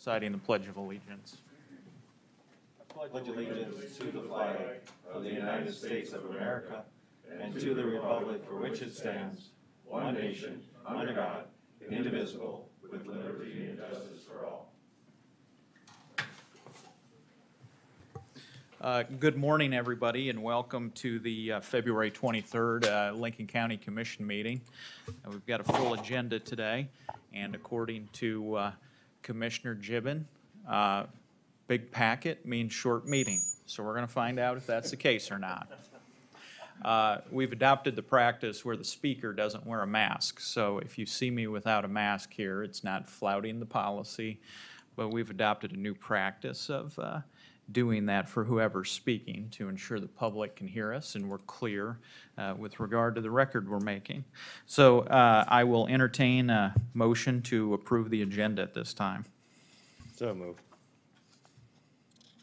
Reciting the Pledge of Allegiance. I pledge allegiance to the flag of the United States of America and to the republic for which it stands, one nation, under God, indivisible, with liberty and justice for all. Good morning, everybody, and welcome to the February 23rd Lincoln County Commission meeting. We've got a full agenda today, and according to Commissioner Gibbon, big packet means short meeting. So we're going to find out if that's the case or not. We've adopted the practice where the speaker doesn't wear a mask. So if you see me without a mask here, it's not flouting the policy, but we've adopted a new practice of doing that for whoever's speaking to ensure the public can hear us and we're clear with regard to the record we're making. So I will entertain a motion to approve the agenda at this time. So moved.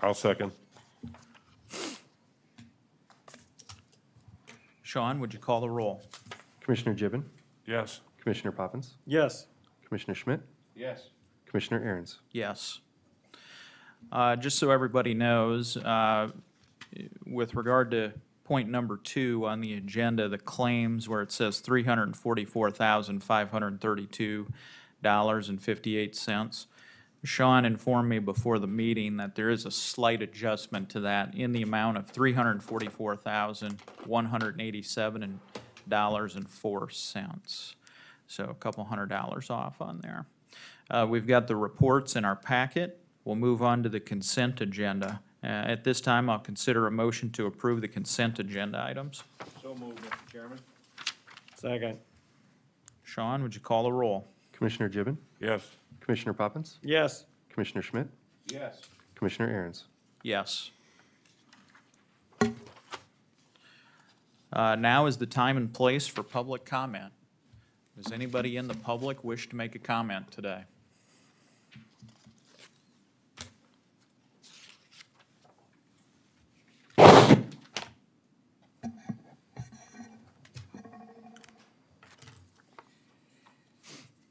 I'll second. Sean, would you call the roll? Commissioner Gibbon, Yes. Commissioner Poppins, Yes. Commissioner Schmidt, Yes. Commissioner Aaron's. Yes. Just so everybody knows, with regard to point number 2 on the agenda, the claims where it says $344,532.58. Sean informed me before the meeting that there is a slight adjustment to that in the amount of $344,187.04. So a couple $100 off on there. We've got the reports in our packet. We'll move on to the consent agenda. At this time, I'll consider a motion to approve the consent agenda items. So moved, Mr. Chairman. Second. Sean, would you call the roll? Commissioner Gibbon, Yes. Commissioner Poppins, Yes. Commissioner Schmidt, Yes. Commissioner Aaron's. Yes. Now is the time and place for public comment. Does anybody in the public wish to make a comment today?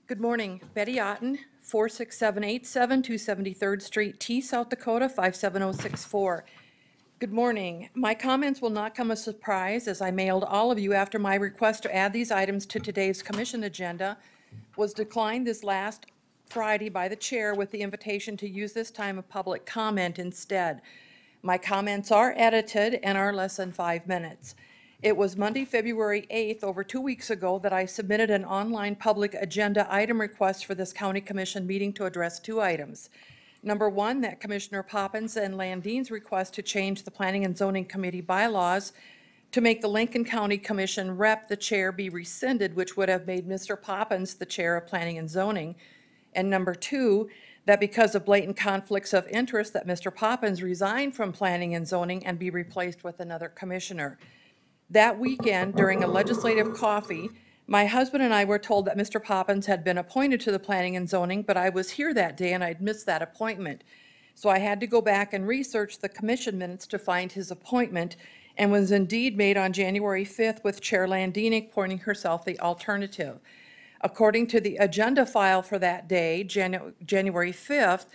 Good morning. Betty Otten, 46787 273rd Street, T, South Dakota, 57064. Good morning. My comments will not come as a surprise, as I mailed all of you after my request to add these items to today's commission agenda was declined this last Friday by the chair with the invitation to use this time of public comment instead. My comments are edited and are less than 5 minutes. It was Monday, February 8th, over 2 weeks ago, that I submitted an online public agenda item request for this county commission meeting to address 2 items. Number 1, that Commissioner Poppins and Landine's request to change the Planning and Zoning Committee bylaws to make the Lincoln County Commission rep, the chair, be rescinded, which would have made Mr. Poppins the chair of Planning and Zoning. And number 2, that because of blatant conflicts of interest, that Mr. Poppins resign from Planning and Zoning and be replaced with another commissioner. That weekend, during a legislative coffee, my husband and I were told that Mr. Poppins had been appointed to the Planning and Zoning, but I was here that day and I'd missed that appointment. So I had to go back and research the commission minutes to find his appointment, and was indeed made on January 5th with Chair Landine appointing herself the alternative. According to the agenda file for that day, January 5th,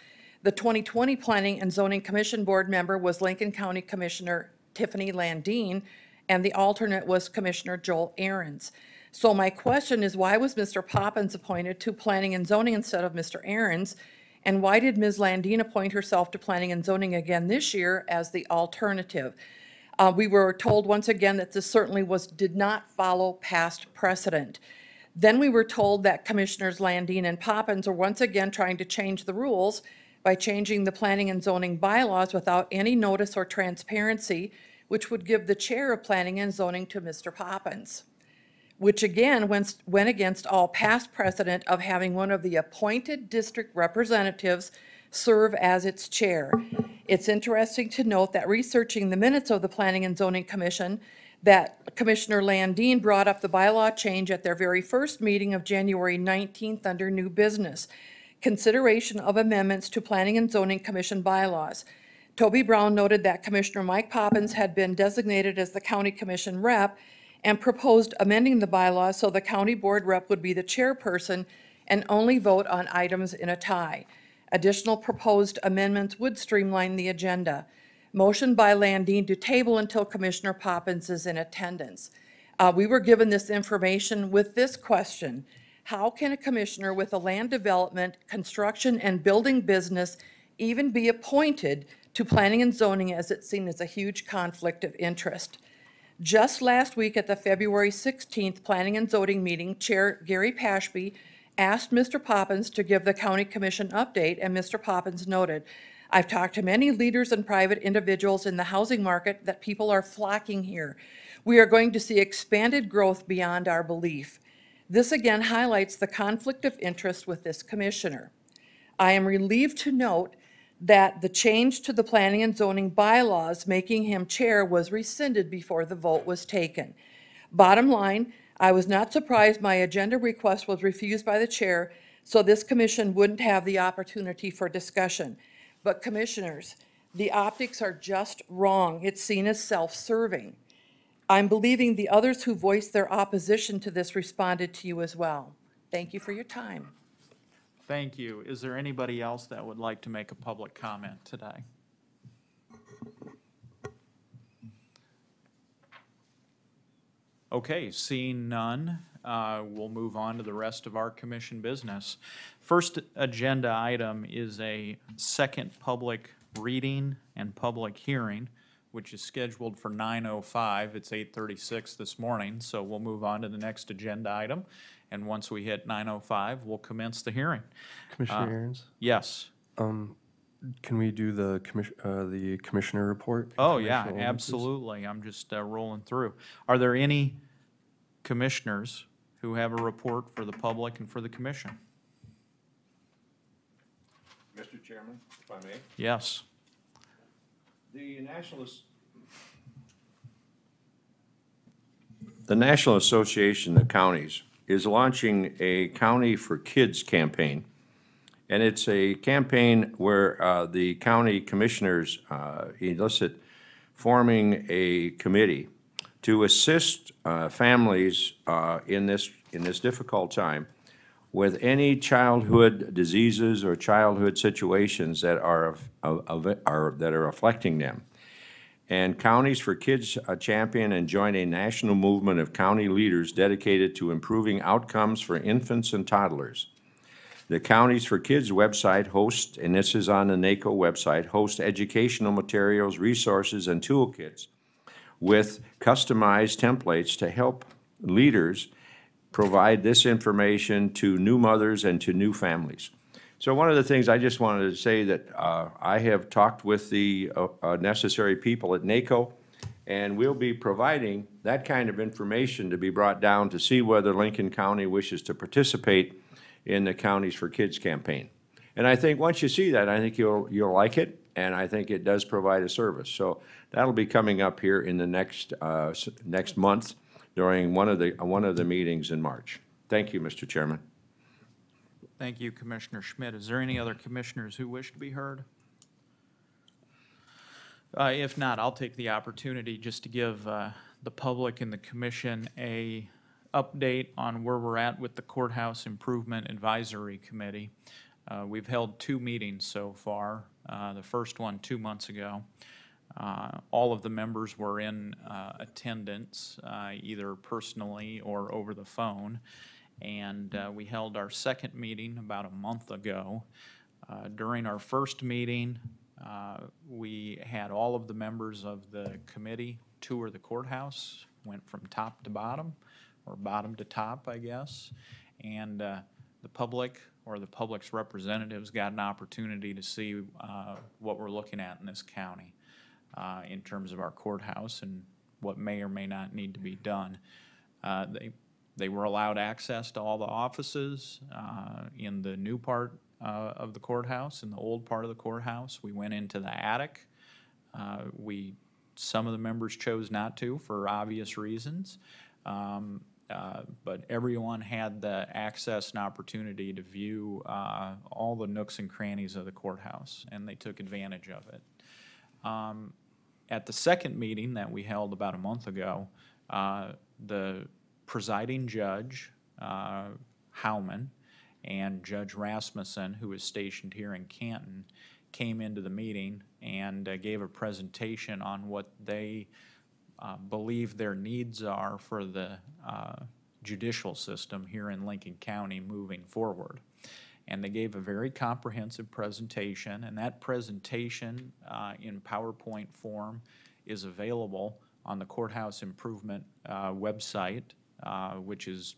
the 2020 Planning and Zoning Commission board member was Lincoln County Commissioner Tiffany Landine, and the alternate was Commissioner Joel Aaron's. So my question is, why was Mr. Poppins appointed to Planning and Zoning instead of Mr. Aaron's? And why did Ms. Landine appoint herself to Planning and Zoning again this year as the alternative? We were told once again that this certainly did not follow past precedent. Then we were told that Commissioners Landine and Poppins are once again trying to change the rules by changing the Planning and Zoning bylaws without any notice or transparency, which would give the chair of Planning and Zoning to Mr. Poppins, which again went against all past precedent of having one of the appointed district representatives serve as its chair. It's interesting to note that researching the minutes of the Planning and Zoning Commission, that Commissioner Landine brought up the bylaw change at their very first meeting of January 19th under new business, consideration of amendments to Planning and Zoning Commission bylaws. Toby Brown noted that Commissioner Mike Poppins had been designated as the county commission rep and proposed amending the bylaws so the county board rep would be the chairperson and only vote on items in a tie. Additional proposed amendments would streamline the agenda. Motion by Landine to table until Commissioner Poppins is in attendance. We were given this information with this question: how can a commissioner with a land development, construction, and building business even be appointed to planning and zoning, as it's seen as a huge conflict of interest? Just last week at the February 16th Planning and Zoning meeting, Chair Gary Pashby asked Mr. Poppins to give the county commission update, and Mr. Poppins noted, "I've talked to many leaders and private individuals in the housing market that people are flocking here. We are going to see expanded growth beyond our belief." This again highlights the conflict of interest with this commissioner. I am relieved to note that the change to the planning and zoning bylaws making him chair was rescinded before the vote was taken. Bottom line, I was not surprised my agenda request was refused by the chair, so this commission wouldn't have the opportunity for discussion. But commissioners, the optics are just wrong. It's seen as self-serving. I'm believing the others who voiced their opposition to this responded to you as well. Thank you for your time. Thank you. Is there anybody else that would like to make a public comment today? Okay, seeing none, we'll move on to the rest of our commission business. First agenda item is a second public reading and public hearing, which is scheduled for 9:05. It's 8:36 this morning, so we'll move on to the next agenda item. And once we hit 9:05, we'll commence the hearing. Commissioner Aaron's, Yes. can we do the commissioner report? Oh, yeah, Informational only, please? absolutely. I'm just rolling through. Are there any commissioners who have a report for the public and for the commission? Mr. Chairman, if I may. Yes. The National Association of Counties is launching a County for Kids campaign. And it's a campaign where the county commissioners elicit forming a committee to assist families in this difficult time with any childhood diseases or childhood situations that are afflicting them. And Counties for Kids champion and join a national movement of county leaders dedicated to improving outcomes for infants and toddlers. The Counties for Kids website hosts, and this is on the NACO website, hosts educational materials, resources, and toolkits with customized templates to help leaders provide this information to new mothers and to new families. So one of the things I just wanted to say that I have talked with the necessary people at NACO, and we'll be providing that kind of information to be brought down to see whether Lincoln County wishes to participate in the Counties for Kids campaign. And I think once you see that, I think you'll like it, and I think it does provide a service. So that'll be coming up here in the next month during one of the meetings in March. Thank you, Mr. Chairman. Thank you, Commissioner Schmidt. Is there any other commissioners who wish to be heard? If not, I'll take the opportunity just to give the public and the commission a update on where we're at with the Courthouse Improvement Advisory Committee. We've held 2 meetings so far, the first one 2 months ago. All of the members were in attendance, either personally or over the phone. And we held our second meeting about a month ago. During our first meeting, we had all of the members of the committee tour the courthouse, went from top to bottom, or bottom to top, I guess. And the public, or the public's representatives, got an opportunity to see what we're looking at in this county in terms of our courthouse and what may or may not need to be done. They were allowed access to all the offices in the new part of the courthouse. In the old part of the courthouse, we went into the attic. Some of the members chose not to for obvious reasons, but everyone had the access and opportunity to view all the nooks and crannies of the courthouse, and they took advantage of it. At the second meeting that we held about a month ago, the presiding judge, Howman, And Judge Rasmussen, who is stationed here in Canton, came into the meeting and gave a presentation on what they believe their needs are for the judicial system here in Lincoln County moving forward. And they gave a very comprehensive presentation, and that presentation in PowerPoint form is available on the Courthouse Improvement website, which is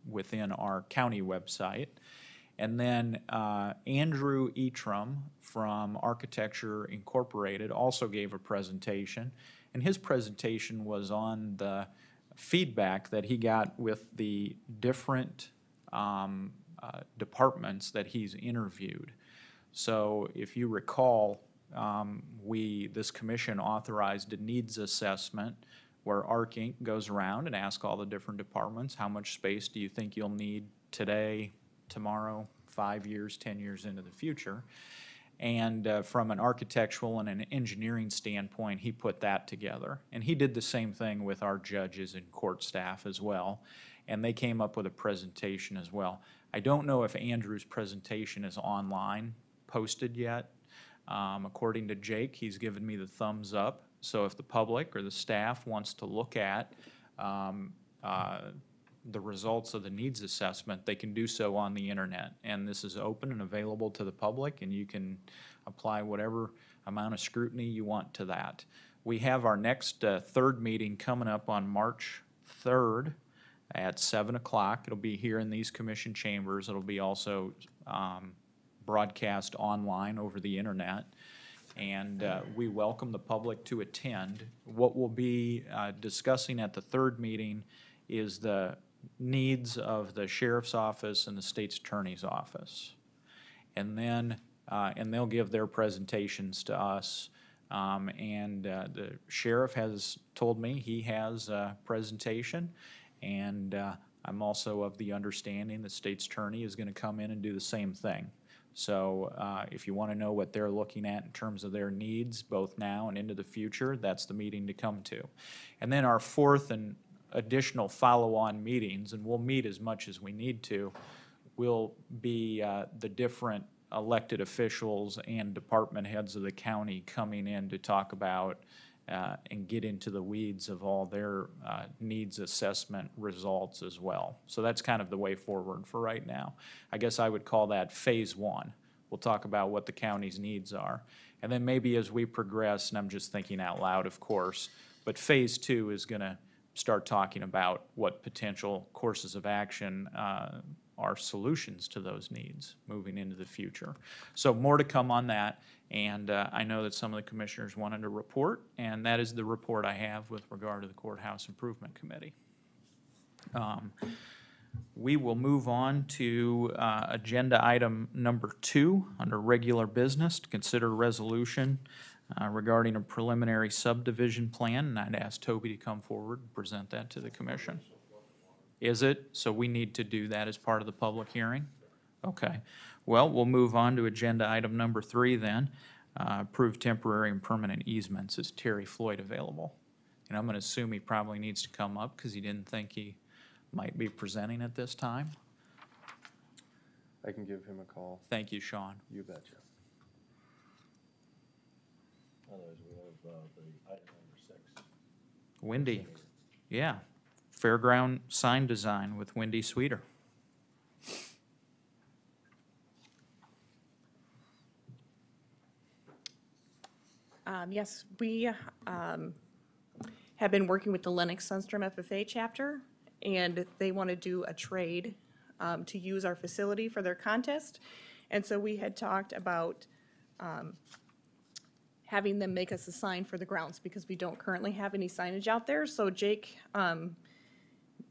within our county website. And then Andrew Etram from Architecture Incorporated also gave a presentation, and his presentation was on the feedback that he got with the different departments that he's interviewed. So if you recall, this commission authorized a needs assessment where ARC Inc. goes around and asks all the different departments, how much space do you think you'll need today, tomorrow, 5 years, 10 years into the future? And from an architectural and an engineering standpoint, he put that together. And he did the same thing with our judges and court staff as well. And they came up with a presentation as well. I don't know if Andrew's presentation is online posted yet. According to Jake, he's given me the thumbs up. So if the public or the staff wants to look at the results of the needs assessment, they can do so on the internet. And this is open and available to the public, and you can apply whatever amount of scrutiny you want to that. We have our next third meeting coming up on March 3rd at 7 o'clock. It'll be here in these commission chambers. It'll be also broadcast online over the internet. And we welcome the public to attend. What we'll be discussing at the third meeting is the needs of the sheriff's office and the state's attorney's office. And then, and they'll give their presentations to us. The sheriff has told me he has a presentation, and I'm also of the understanding the state's attorney is going to come in and do the same thing. So if you want to know what they're looking at in terms of their needs, both now and into the future, that's the meeting to come to. And then our fourth and additional follow-on meetings, and we'll meet as much as we need to, will be the different elected officials and department heads of the county coming in to talk about and get into the weeds of all their needs assessment results as well. So that's kind of the way forward for right now. I guess I would call that phase one. We'll talk about what the county's needs are. And then maybe as we progress, and I'm just thinking out loud, of course, but phase two is going to start talking about what potential courses of action are solutions to those needs moving into the future. So more to come on that, and I know that some of the commissioners wanted to report, and that is the report I have with regard to the Courthouse Improvement Committee. We will move on to agenda item number 2 under regular business, to consider resolution regarding a preliminary subdivision plan, and I'd ask Toby to come forward and present that to the commission. Is it? So we need to do that as part of the public hearing? Okay. Well, we'll move on to agenda item number 3 then. Approve temporary and permanent easements. Is Terry Floyd available? And I'm going to assume he probably needs to come up because he didn't think he might be presenting at this time. I can give him a call. Thank you, Sean. You betcha. Otherwise, we have the item number 6. Wendy. Yeah. Fairground sign design with Wendy Sweeter. Yes, we have been working with the Lennox Sunstrom FFA chapter, and they want to do a trade to use our facility for their contest. And so we had talked about having them make us a sign for the grounds because we don't currently have any signage out there. So Jake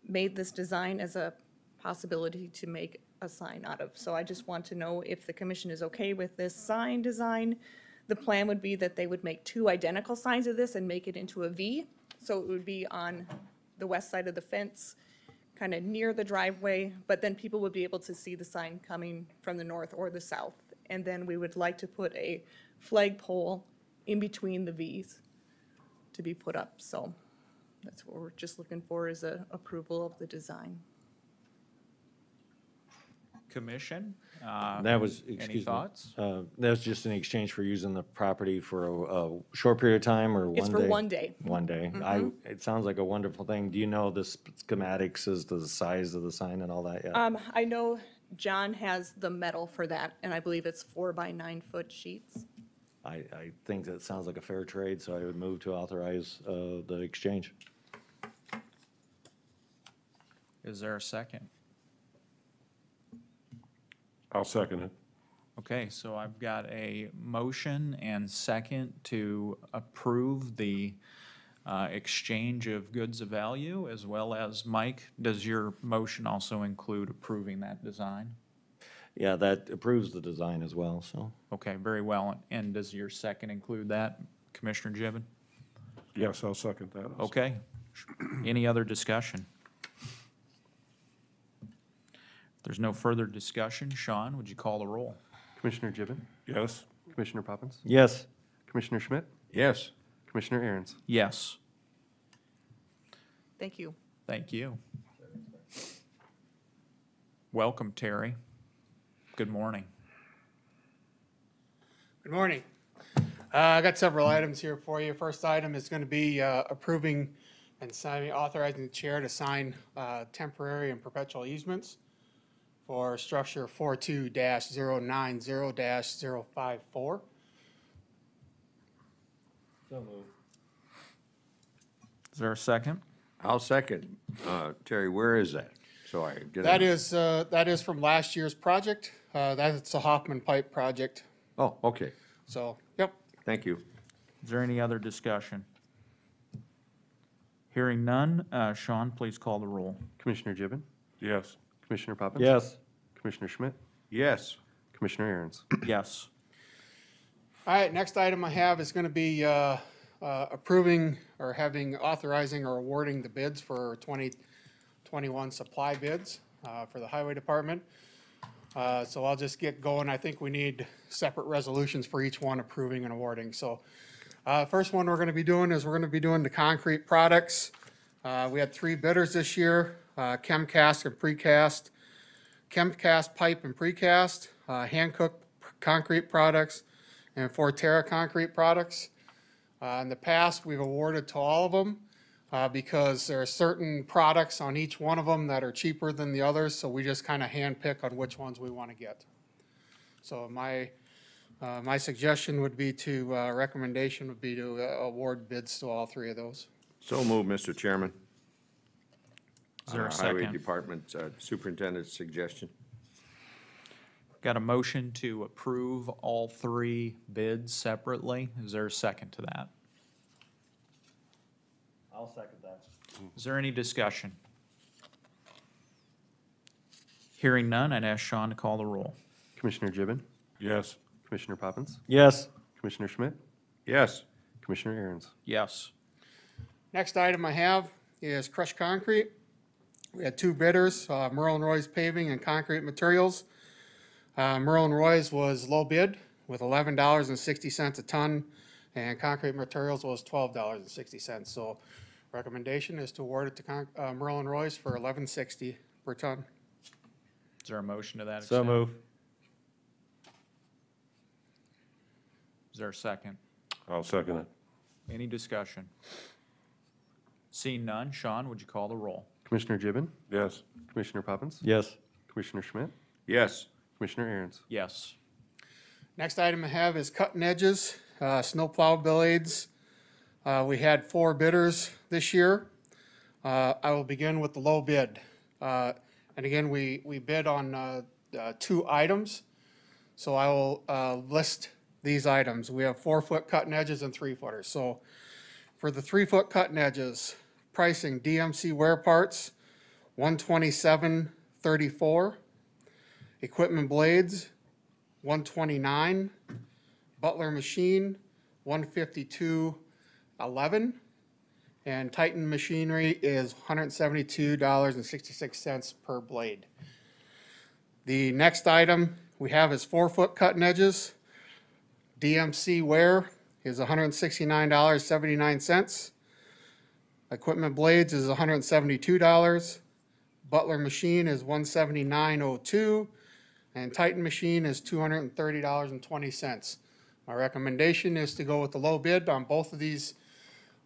made this design as a possibility to make a sign out of. So I just want to know if the commission is okay with this sign design. The plan would be that they would make 2 identical signs of this and make it into a V. So it would be on the west side of the fence, kind of near the driveway, but then people would be able to see the sign coming from the north or the south. And then we would like to put a flagpole in between the Vs to be put up. So that's what we're just looking for, is a approval of the design. Commission. That was, Any excuse me. thoughts? That was just in exchange for using the property for a short period of time or one day? It's for 1 day. 1 day. It sounds like a wonderful thing. Do you know the schematics as to the size of the sign and all that yet? I know John has the metal for that, and I believe it's 4 by 9 foot sheets. I think that sounds like a fair trade, so I would move to authorize the exchange. Is there a second? I'll second it. Okay, so I've got a motion and second to approve the exchange of goods of value, as well as, Mike, does your motion also include approving that design? Yeah, that approves the design as well, so. Okay, very well. And does your second include that, Commissioner Gibbon? Yes, I'll second that. Okay. Any other discussion? If there's no further discussion, Sean, would you call the roll? Commissioner Gibbon, Yes. Commissioner Poppins, Yes. Commissioner Schmidt, Yes. Commissioner Aaron's. Yes. Thank you. Thank you. Welcome, Terry. Good morning. Good morning. I got several items here for you. First item is going to be approving and signing, authorizing the chair to sign temporary and perpetual easements for structure 42-090-054. Is there a second? I'll second. Terry, where is that? So I get That it. is from last year's project. That's a Hoffman Pipe project. Oh, okay. So, yep. Thank you. Is there any other discussion? Hearing none, Sean, please call the roll. Commissioner Gibbon, Yes. Commissioner Poppins. Yes. Commissioner Schmidt, Yes. Commissioner Aaron's. Yes. All right, next item I have is going to be approving or authorizing or awarding the bids for 2021 supply bids for the Highway Department. So I'll just get going. I think we need separate resolutions for each one approving and awarding. So first one we're going to be doing is the concrete products. We had 3 bidders this year, Chemcast and Precast. Chemcast pipe and precast, hand-cooked concrete products, and Forterra concrete products. In the past, we've awarded to all of them because there are certain products on each one of them that are cheaper than the others, so we just kind of handpick on which ones we want to get. So my suggestion would be recommendation would be to award bids to all 3 of those. So move, Mr. Chairman. Is there a Highway second? Department Superintendent's suggestion. Got a motion to approve all 3 bids separately. Is there a second to that? I'll second that. Is there any discussion? Hearing none, I'd ask Sean to call the roll. Commissioner Gibbon, Yes. Commissioner Poppins, Yes. Commissioner Schmidt, Yes. Commissioner Aaron's. Yes. Next item I have is crushed concrete. We had 2 bidders, Merle & Roy's Paving and Concrete Materials. Merle & Roy's was low bid with $11.60 a ton, and Concrete Materials was $12.60. So recommendation is to award it to Merle & Roy's for $11.60 per ton. Is there a motion to that So extent? move. Is there a second? I'll second it. Any discussion? Seeing none, Sean, would you call the roll? Commissioner Gibbon, Yes. Commissioner Poppins, Yes. Commissioner Schmidt, Yes. Commissioner Aaron's. Yes. Next item I have is cutting edges, snowplow blades. We had 4 bidders this year. I will begin with the low bid. And again, we bid on 2 items. So I will list these items. We have 4-foot cutting edges and 3-footers. So for the 3-foot cutting edges, pricing DMC wear parts, $127.34. Equipment blades, $129. Butler machine, $152.11. And Titan machinery is $172.66 per blade. The next item we have is 4-foot cutting edges. DMC wear is $169.79. Equipment blades is $172. Butler machine is $179.02. and Titan machine is $230.20. My recommendation is to go with the low bid on both of these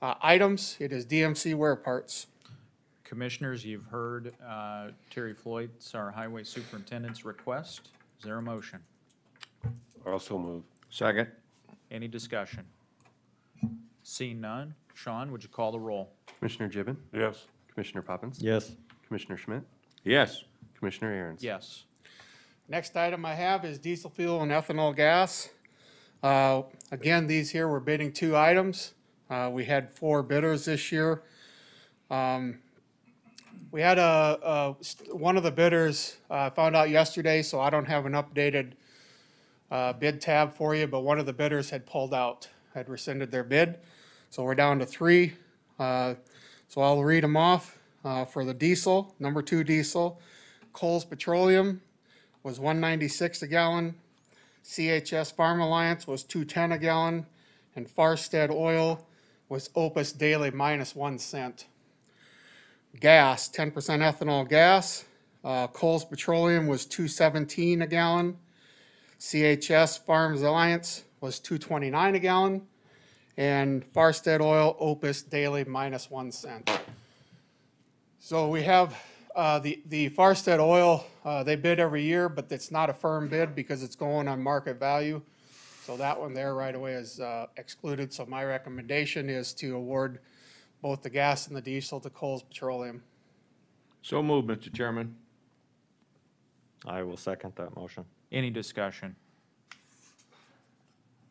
items. It is DMC Wear Parts. Commissioners, you've heard Terry Floyd's, our highway superintendent's request. Is there a motion? Also move. Second. Any discussion? Seeing none, Sean, would you call the roll? Commissioner Gibbon, Yes. Commissioner Poppins. Yes. Commissioner Schmidt, Yes. Commissioner Aaron's. Yes. Next item I have is diesel fuel and ethanol gas. Again, these here, we're bidding 2 items. We had 4 bidders this year. We had one of the bidders, found out yesterday, so I don't have an updated bid tab for you, but one of the bidders had pulled out, had rescinded their bid. So we're down to 3. So I'll read them off. For the diesel, number 2 diesel, Coles Petroleum was $1.96 a gallon. CHS Farm Alliance was $2.10 a gallon. And Farstead Oil was Opus Daily minus 1 cent. Gas, 10% ethanol gas. Coles Petroleum was $2.17 a gallon. CHS Farms Alliance was $2.29 a gallon. And Farstead Oil Opus Daily minus 1 cent. So we have the Farstead Oil, they bid every year, but it's not a firm bid because it's going on market value. So that one there right away is excluded. So my recommendation is to award both the gas and the diesel to Coles Petroleum. So moved, Mr. Chairman. I will second that motion. Any discussion?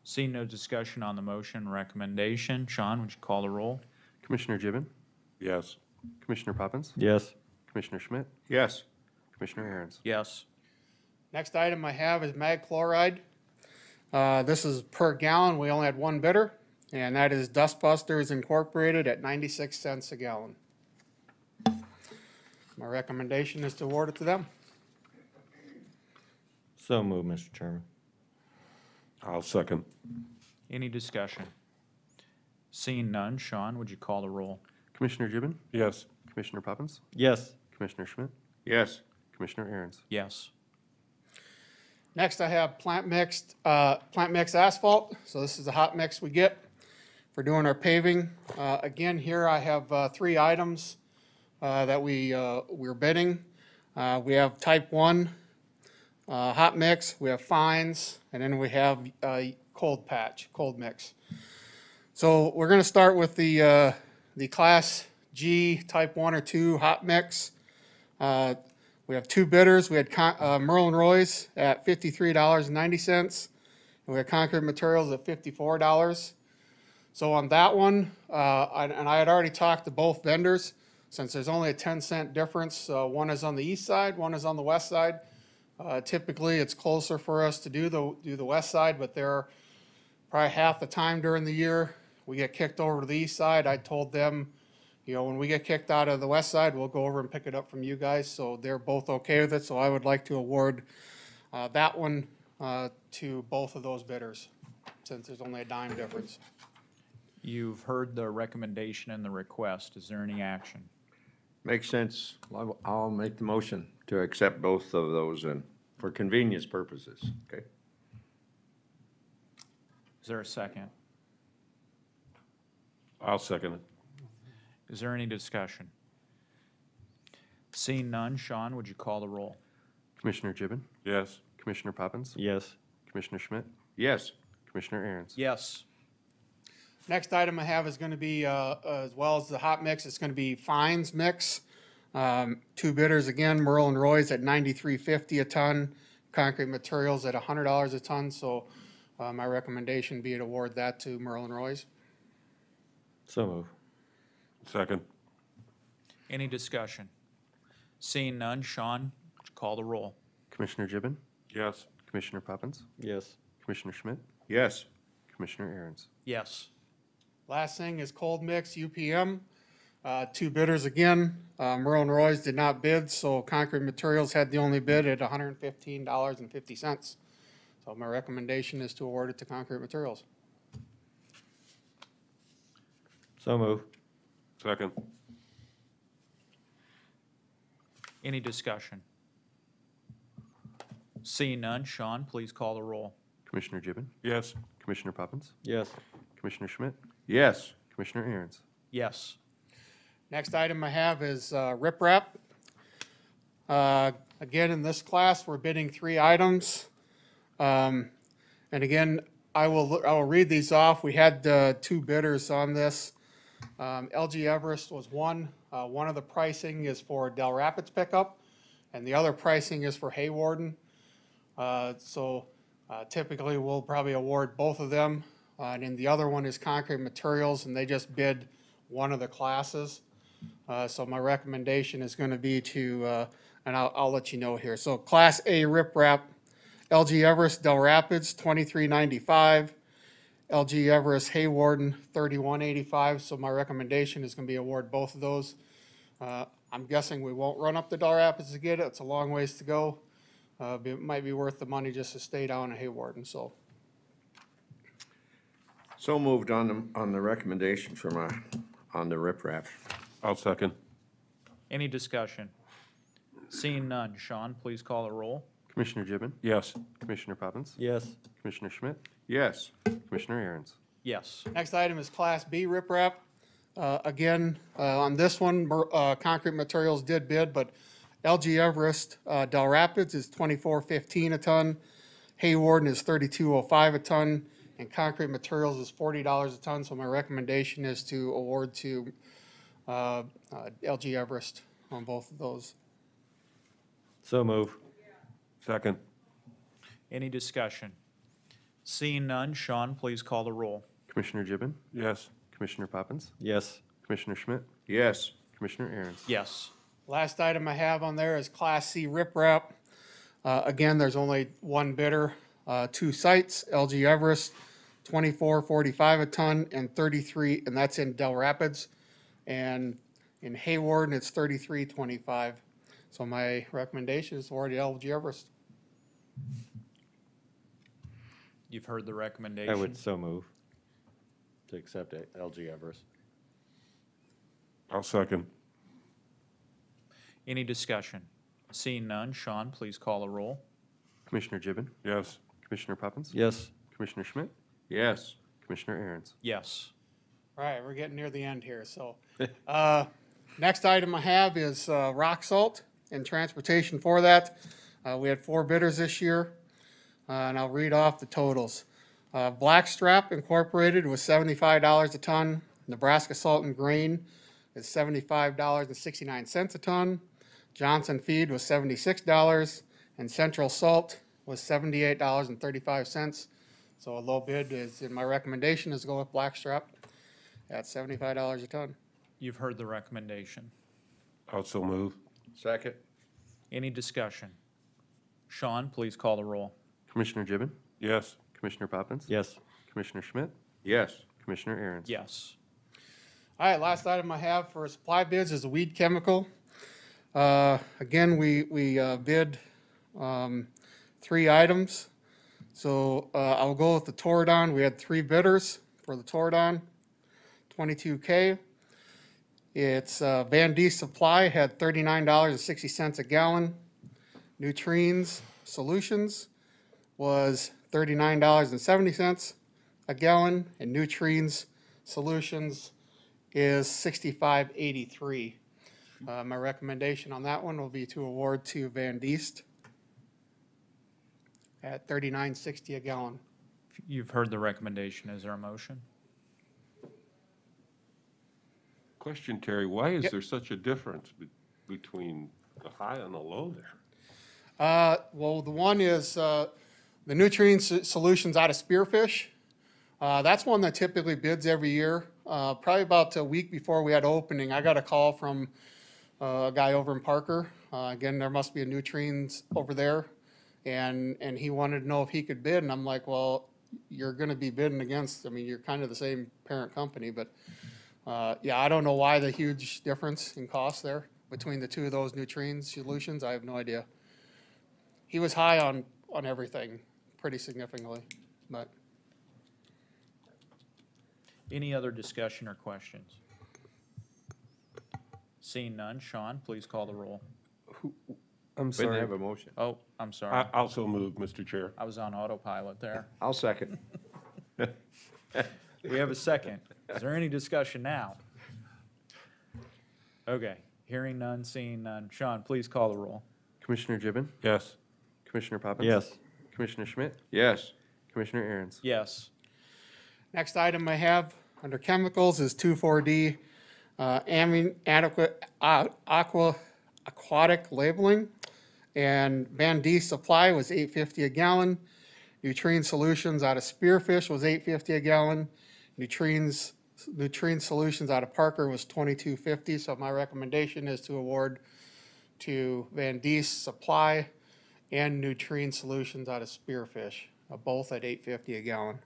Seeing no discussion on the motion recommendation, Sean, would you call the roll? Commissioner Gibbon, Yes. Commissioner Poppins, Yes. Commissioner Schmidt, Yes. Commissioner Aaron's. Yes. Next item I have is mag chloride. This is per gallon. We only had 1 bidder, and that is Dustbusters Incorporated at 96 cents a gallon. My recommendation is to award it to them. So moved, Mr. Chairman. I'll second. Any discussion? Seeing none, Sean, would you call the roll? Commissioner Gibbon, Yes. Commissioner Poppins, Yes. Commissioner Schmidt, Yes. Commissioner Aaron's. Yes. Next, I have plant mix asphalt. So this is the hot mix we get for doing our paving. Again, here I have 3 items that we're bidding. We have type 1 hot mix, we have fines, and then we have cold mix. So we're going to start with the Class G type 1 or 2 hot mix. We have 2 bidders. We had Merlin Roy's at $53.90. And we had Concrete Materials at $54. So on that one, and I had already talked to both vendors, since there's only a 10-cent difference. One is on the east side, one is on the west side. Typically, it's closer for us to do the west side, but they're probably half the time during the year we get kicked over to the east side. I told them, you know, when we get kicked out of the west side, we'll go over and pick it up from you guys. So they're both okay with it. So I would like to award that one to both of those bidders, since there's only a dime difference. You've heard the recommendation and the request. Is there any action? Makes sense. I'll make the motion to accept both of those and for convenience purposes. Okay. Is there a second? I'll second it. Is there any discussion? Seeing none, Sean, would you call the roll? Commissioner Gibbon, Yes. Commissioner Poppins, Yes. Commissioner Schmidt, Yes. Commissioner Aaron's. Yes. Next item I have is going to be, as well as the hot mix, it's going to be fines mix. 2 bidders again, Merlin Roy's at $93.50 a ton, Concrete Materials at $100 a ton. So my recommendation be to award that to Merlin Roy's. So moved. Second. Any discussion? Seeing none, Sean, would you call the roll? Commissioner Gibbon, Yes. Commissioner Poppins, Yes. Commissioner Schmidt, Yes. Commissioner Aaron's. Yes. Last thing is cold mix UPM. 2 bidders again. Merlin Roy's did not bid, so Concrete Materials had the only bid at $115.50. So my recommendation is to award it to Concrete Materials. So moved. Second. Any discussion? Seeing none, Sean, please call the roll. Commissioner Gibbon, Yes. Commissioner Poppins, Yes. Commissioner Schmidt, Yes. Commissioner Aaron's. Yes. Next item I have is riprap. Again, in this class, we're bidding 3 items. And again, I will read these off. We had 2 bidders on this. LG Everest was one. One of the pricing is for Del Rapids pickup, and the other pricing is for Haywarden. So typically, we'll probably award both of them. And then the other one is concrete materials, and they just bid one of the classes. So my recommendation is going to be to, and I'll let you know here. So Class A riprap, LG Everest Del Rapids, $23.95. LG Everest Haywarden, $31.85. So my recommendation is going to be award both of those. I'm guessing we won't run up to Del Rapids to get it. It's a long ways to go. It might be worth the money just to stay down in Haywarden. So Moved on the recommendation on the riprap. I'll second. Any discussion? Seeing none, Sean, please call the roll. Commissioner Gibbon, Yes. Commissioner Poppins, Yes. Commissioner Schmidt, Yes. Commissioner Aaron's. Yes. next item is Class B riprap. Again, on this one, concrete materials did bid, but LG Everest Del Rapids is $24.15 a ton. Haywarden is $32.05 a ton, and concrete materials is $40 a ton. So my recommendation is to award to LG Everest on both of those. So move. Second. Any discussion? Seeing none, Sean, please call the roll. Commissioner Gibbon, Yes. Commissioner Poppins, Yes. Commissioner Schmidt, Yes. Commissioner Aaron's. Yes. Last item I have on there is Class C riprap. Again, there's only one bidder, 2 sites, LG Everest, $24.45 a ton, and 33, and that's in Del Rapids. And in Haywarden, it's $33.25. So my recommendation is award to LG Everest. You've heard the recommendation. I would so move to accept LG Everest. I'll second. Any discussion? Seeing none, Sean, please call the roll. Commissioner Gibbon, Yes. Commissioner Poppins, Yes. Commissioner Schmidt, Yes. Commissioner Aaron's. Yes. All right, we're getting near the end here, so. Next item I have is rock salt and transportation for that. We had 4 bidders this year, and I'll read off the totals. Blackstrap Incorporated was $75 a ton. Nebraska Salt and Grain is $75.69 a ton. Johnson Feed was $76, and Central Salt was $78.35. So a low bid is, and my recommendation is go with Blackstrap at $75 a ton. You've heard the recommendation. Also move. Second. Any discussion? Sean, please call the roll. Commissioner Gibbon, Yes. Commissioner Poppins, Yes. Commissioner Schmidt, Yes. Commissioner Aaron's. Yes. All right, last item I have for supply bids is the weed chemical. Again, we bid 3 items. So I'll go with the Toradon. We had 3 bidders for the Toradon, 22K. It's Van D Supply had $39.60 a gallon. Nutrients Solutions was $39.70 a gallon, and Nutrients Solutions is $65.83. My recommendation on that one will be to award to Van Diest at $39.60 a gallon. You've heard the recommendation. Is there a motion? Question, Terry, why is Yep. there such a difference between the high and the low there? Well, the one is the Nutrient Solutions out of Spearfish. That's one that typically bids every year. Probably about a week before we had opening, I got a call from a guy over in Parker. Again, there must be a Nutrients over there. And he wanted to know if he could bid, and I'm like, well, you're gonna be bidding against, I mean, you're kind of the same parent company, but, yeah, I don't know why the huge difference in cost there between the 2 of those Nutrients Solutions, I have no idea. He was high on everything, pretty significantly, but. Any other discussion or questions? Seeing none, Sean, please call the roll. I'm We didn't sorry. have a motion. Oh, I'm sorry. I also move, Mr. Chair. I was on autopilot there. I'll second. We have a second. Is there any discussion now? Okay, hearing none, seeing none. Sean, please call the roll. Commissioner Gibbon, Yes. Commissioner Poppins. Yes. Commissioner Schmidt, Yes. Commissioner Aaron's. Yes. Next item I have under chemicals is 2,4-D, aquatic labeling. And Van D supply was $8.50 a gallon. Nutrient Solutions out of Spearfish was $8.50 a gallon. Nutrient Solutions out of Parker was $22.50. So my recommendation is to award to Van D Supply and Nutrient Solutions out of Spearfish, both at $8.50 a gallon.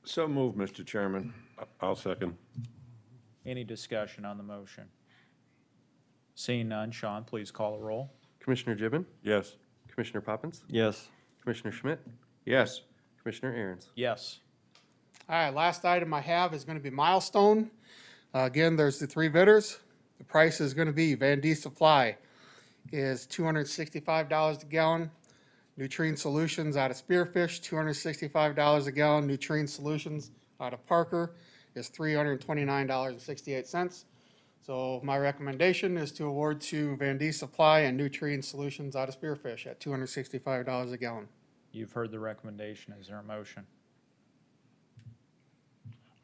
So move, Mr. Chairman. I'll second. Any discussion on the motion? Seeing none, Sean, please call the roll. Commissioner Gibbon, Yes. Commissioner Poppins, Yes. Commissioner Schmidt, Yes. Commissioner Aaron's. Yes. All right, last item I have is going to be Milestone. Again, there's the three bidders. The price is going to be Van D Supply is $265 a gallon. Nutrient Solutions out of Spearfish, $265 a gallon. Nutrient Solutions out of Parker is $329.68. So my recommendation is to award to Van D Supply and Nutrient Solutions out of Spearfish at $265 a gallon. You've heard the recommendation. Is there a motion?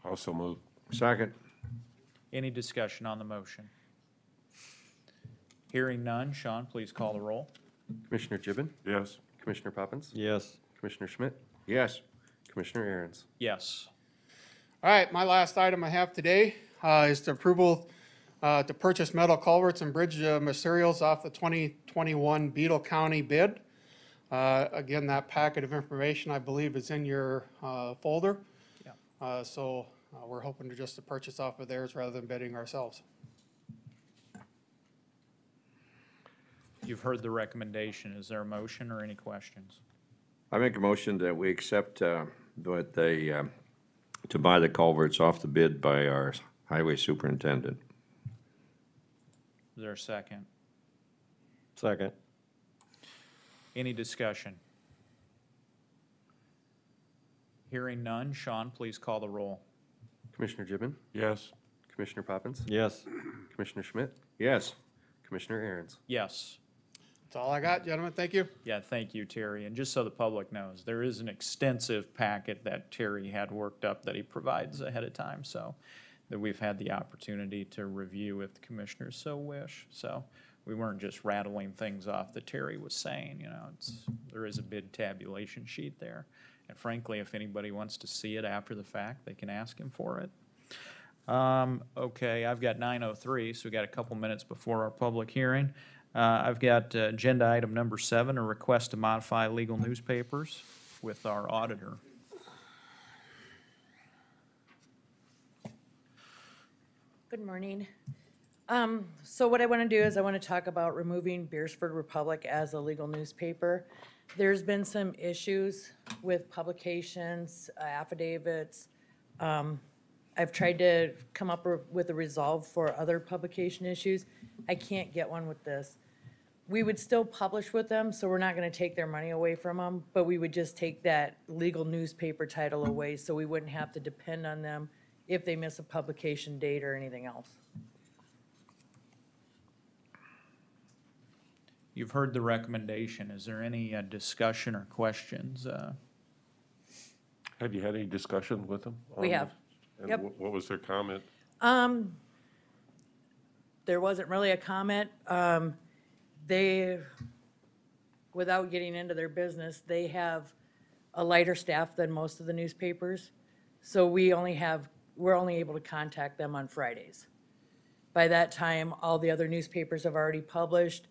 Also move. Second. Any discussion on the motion? Hearing none, Sean, please call the roll. Commissioner Gibbon, Yes. Commissioner Poppins, Yes. Commissioner Schmidt, Yes. Commissioner Aaron's. Yes. All right, my last item I have today is the approval to purchase metal culverts and bridge materials off the 2021 Beetle County bid. Again, that packet of information, I believe, is in your folder. Yeah. So we're hoping to just to purchase off of theirs rather than bidding ourselves. You've heard the recommendation. Is there a motion or any questions? I make a motion that we accept what they, to buy the culverts off the bid by our highway superintendent. Is there a second? Second. Any discussion? Hearing none, Sean, please call the roll. Commissioner Gibbon, Yes. Commissioner Poppins, Yes. Commissioner Schmidt, Yes. Commissioner Aaron's. Yes. That's all I got, gentlemen. Thank you. Yeah, thank you, Terry. And just so the public knows, there is an extensive packet that Terry had worked up that he provides ahead of time, so that we've had the opportunity to review if the commissioners so wish. So we weren't just rattling things off that Terry was saying, you know, there is a bid tabulation sheet there. And frankly, if anybody wants to see it after the fact, they can ask him for it. Okay, I've got 9:03, so we got a couple minutes before our public hearing. I've got agenda item number 7, a request to modify legal newspapers with our auditor. Good morning. So what I want to do is I want to talk about removing Beersford Republic as a legal newspaper. There's been some issues with publications, affidavits. I've tried to come up with a resolve for other publication issues. I can't get one with this. We would still publish with them, so we're not going to take their money away from them, but we would just take that legal newspaper title away so we wouldn't have to depend on them if they miss a publication date or anything else. You've heard the recommendation. Is there any discussion or questions? Have you had any discussion with them? We on have. this? And Yep. what was their comment? There wasn't really a comment. They, without getting into their business, they have a lighter staff than most of the newspapers. So we're only able to contact them on Fridays. By that time, all the other newspapers have already published.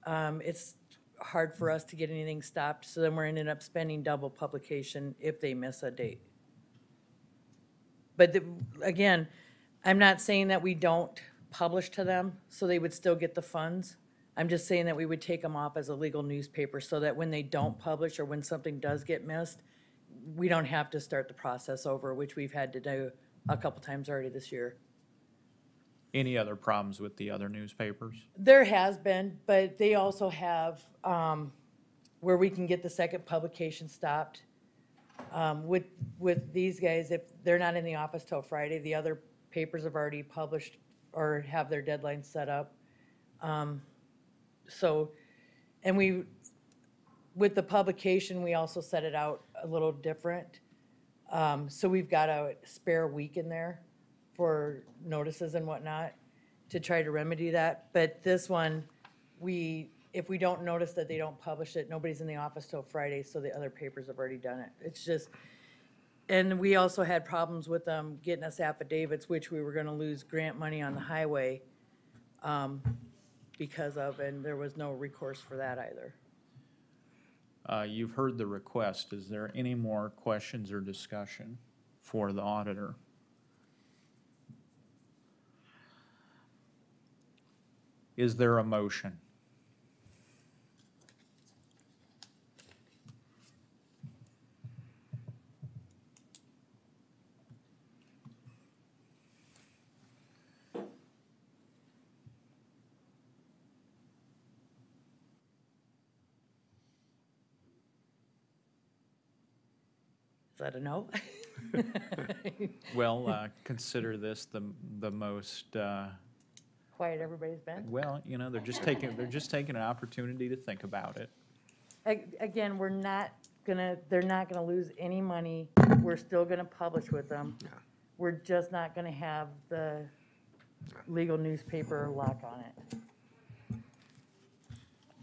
It's hard for us to get anything stopped, so then we're ending up spending double publication if they miss a date. But again, I'm not saying that we don't publish to them, so they would still get the funds. I'm just saying that we would take them off as a legal newspaper so that when they don't publish or when something does get missed, we don't have to start the process over, which we've had to do a couple times already this year. Any other problems with the other newspapers? There has been, but they also have, where we can get the second publication stopped. With these guys, if they're not in the office till Friday, the other papers have already published or have their deadlines set up. So, and with the publication, we also set it out a little different. So we've got a spare week in there for notices and whatnot to try to remedy that. But this one, if we don't notice that they don't publish it, nobody's in the office till Friday, so the other papers have already done it. It's just, and we also had problems with them getting us affidavits, which we were gonna lose grant money on the highway because of, and there was no recourse for that either. You've heard the request. Is there any more questions or discussion for the auditor? Is there a motion? Is that a no? Well, consider this the most, Quiet everybody's been? well, you know, they're just taking an opportunity to think about it. Again, they're not gonna lose any money. We're still gonna publish with them. We're just not gonna have the legal newspaper lock on it.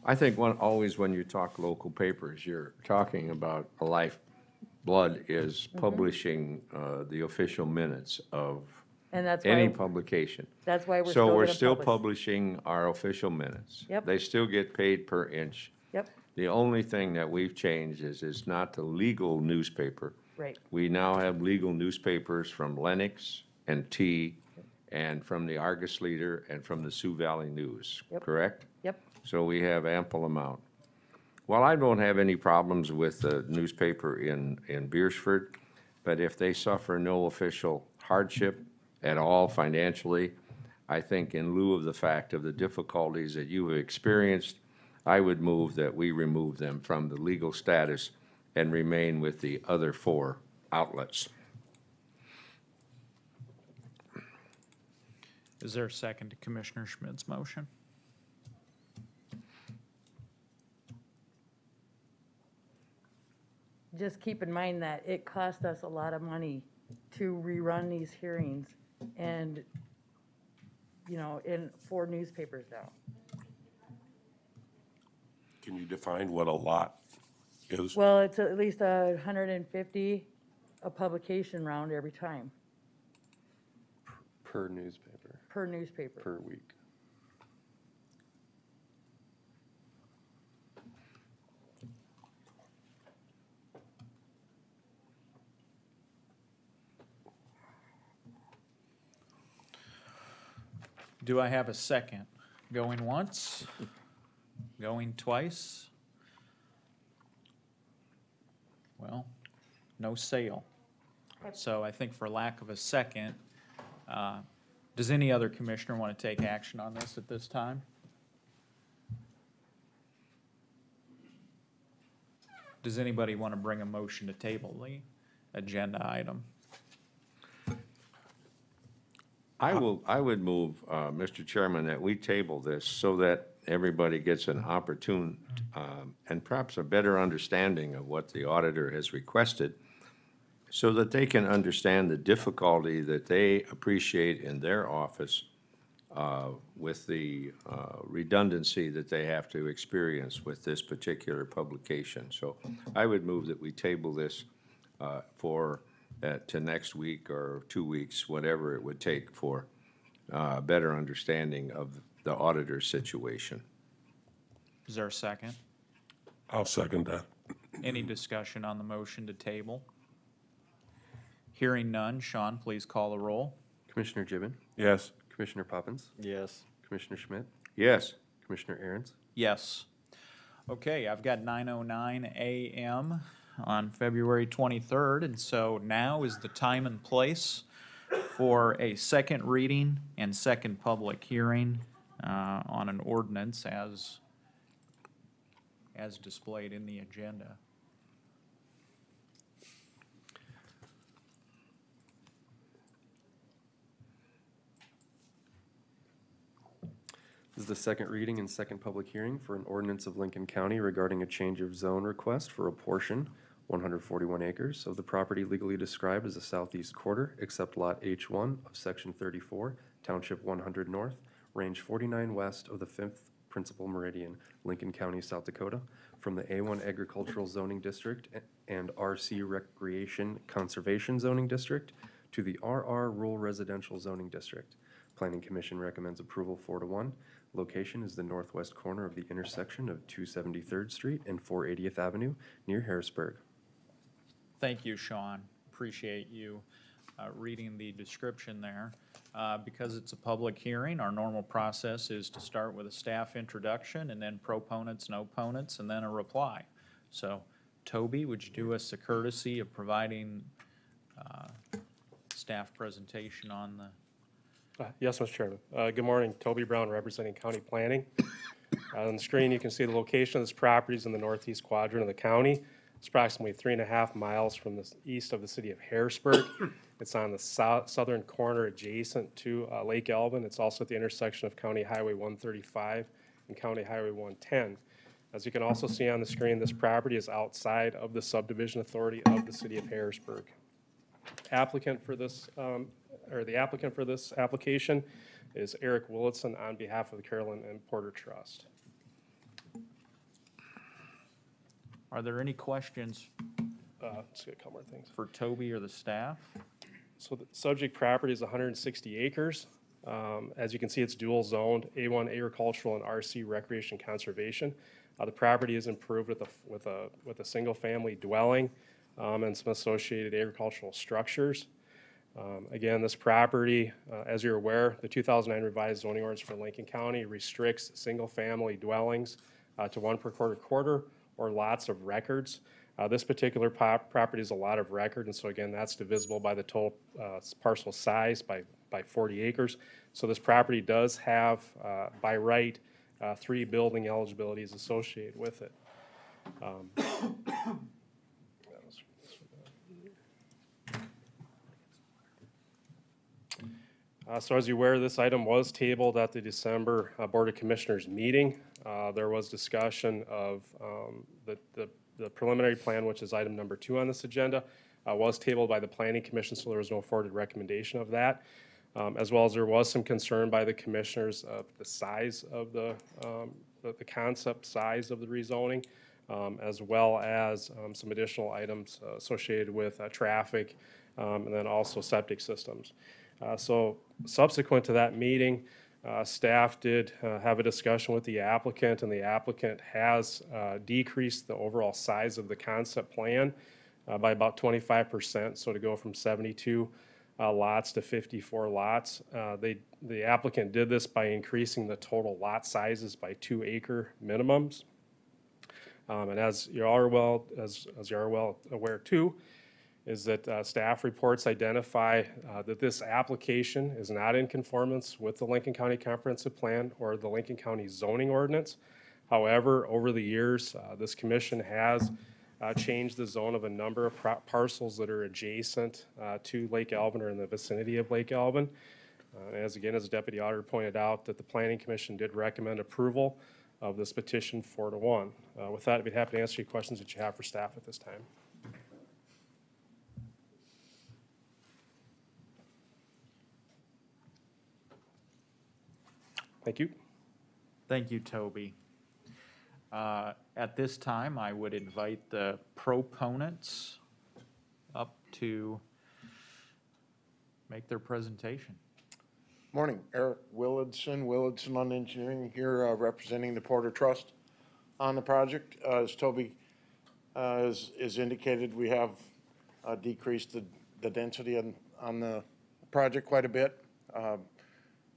I think always when you talk local papers, you're talking about a lifeblood is publishing the official minutes of And that's any why, publication. that's why we're So still we're gonna still publish. publishing our official minutes. Yep. They still get paid per inch. Yep, The only thing that we've changed is it's not the legal newspaper. right. We now have legal newspapers from Lennox and T and from the Argus Leader and from the Sioux Valley News, Yep. correct? Yep, So we have ample amount. Well, I don't have any problems with the newspaper in Beersford, but if they suffer no official hardship at all financially, I think in lieu of the fact of the difficulties that you have experienced, I would move that we remove them from the legal status and remain with the other 4 outlets. Is there a second to Commissioner Schmidt's motion? just keep in mind that it cost us a lot of money to rerun these hearings and, you know, in 4 newspapers now. Can you define what a lot is? Well, it's at least 150 a publication round every time, Per newspaper, per newspaper. per week. Do I have a second? Going once? Going twice? Well, no sale. So I think for lack of a second, does any other commissioner want to take action on this at this time? Does anybody want to bring a motion to table the agenda item? I would move, Mr. Chairman, that we table this so that everybody gets an opportune and perhaps a better understanding of what the auditor has requested, so that they can understand the difficulty that they appreciate in their office with the redundancy that they have to experience with this particular publication. So I would move that we table this to next week or 2 weeks, whatever it would take for a better understanding of the auditor's situation. Is there a second? I'll second that. Any discussion on the motion to table? Hearing none, Sean, please call the roll. Commissioner Gibbon, Yes. Commissioner Poppins, Yes. Commissioner Schmidt, Yes. Commissioner Aaron's. Yes. Okay, I've got 9:09 a.m. on February 23rd, and so now is the time and place for a second reading and second public hearing on an ordinance as displayed in the agenda. This is the second reading and second public hearing for an ordinance of Lincoln County regarding a change of zone request for a portion, 141 acres, of the property legally described as the southeast quarter, except Lot H1 of Section 34, Township 100 North, Range 49 west of the 5th Principal Meridian, Lincoln County, South Dakota, from the A1 Agricultural Zoning District and RC Recreation Conservation Zoning District to the RR Rural Residential Zoning District. Planning Commission recommends approval 4-1. Location is the northwest corner of the intersection of 273rd Street and 480th Avenue near Harrisburg. Thank you, Sean. Appreciate you reading the description there. Because it's a public hearing, our normal process is to start with a staff introduction and then proponents and opponents and then a reply. So, Toby, would you do us the courtesy of providing staff presentation on the... Yes, Mr. Chairman. Good morning. Toby Brown, representing County Planning. On the screen, you can see the location of this property is in the northeast quadrant of the county. It's approximately 3.5 miles from the east of the city of Harrisburg. It's on the southern corner adjacent to Lake Elvin. It's also at the intersection of County Highway 135 and County Highway 110. As you can also see on the screen, this property is outside of the subdivision authority of the city of Harrisburg. The applicant for this application is Eric Willitson on behalf of the Carolyn and Porter Trust. Are there any questions Let's get a couple more things. for Toby or the staff? So the subject property is 160 acres. As you can see, it's dual zoned, A1 agricultural and RC recreation conservation. The property is improved with a single family dwelling and some associated agricultural structures. Again, this property, as you're aware, the 2009 revised zoning ordinance for Lincoln County restricts single family dwellings to 1 per quarter or lots of records. This particular property is a lot of record, and so again, that's divisible by the total parcel size by 40 acres. So this property does have, by right, 3 building eligibilities associated with it. So as you're aware, this item was tabled at the December Board of Commissioners meeting. There was discussion of the preliminary plan, which is item number 2 on this agenda, was tabled by the Planning Commission, so there was no forwarded recommendation of that. As well as there was some concern by the commissioners of the size of the concept size of the rezoning, as well as some additional items associated with traffic and then also septic systems. So subsequent to that meeting, staff did have a discussion with the applicant, and the applicant has decreased the overall size of the concept plan by about 25%, so to go from 72 lots to 54 lots. The applicant did this by increasing the total lot sizes by 2 acre minimums. And as you are well aware too, is that staff reports identify that this application is not in conformance with the Lincoln County Comprehensive Plan or the Lincoln County zoning ordinance. However, over the years, this commission has changed the zone of a number of parcels that are adjacent to Lake Elvin or in the vicinity of Lake Elvin. As the Deputy Auditor pointed out, that the Planning Commission did recommend approval of this petition 4-1. With that, I'd be happy to answer any questions that you have for staff at this time. Thank you. Thank you, Toby. At this time, I would invite the proponents up to make their presentation. Morning, Eric Willitson on Engineering here representing the Porter Trust on the project. As Toby is indicated, we have decreased the density on the project quite a bit.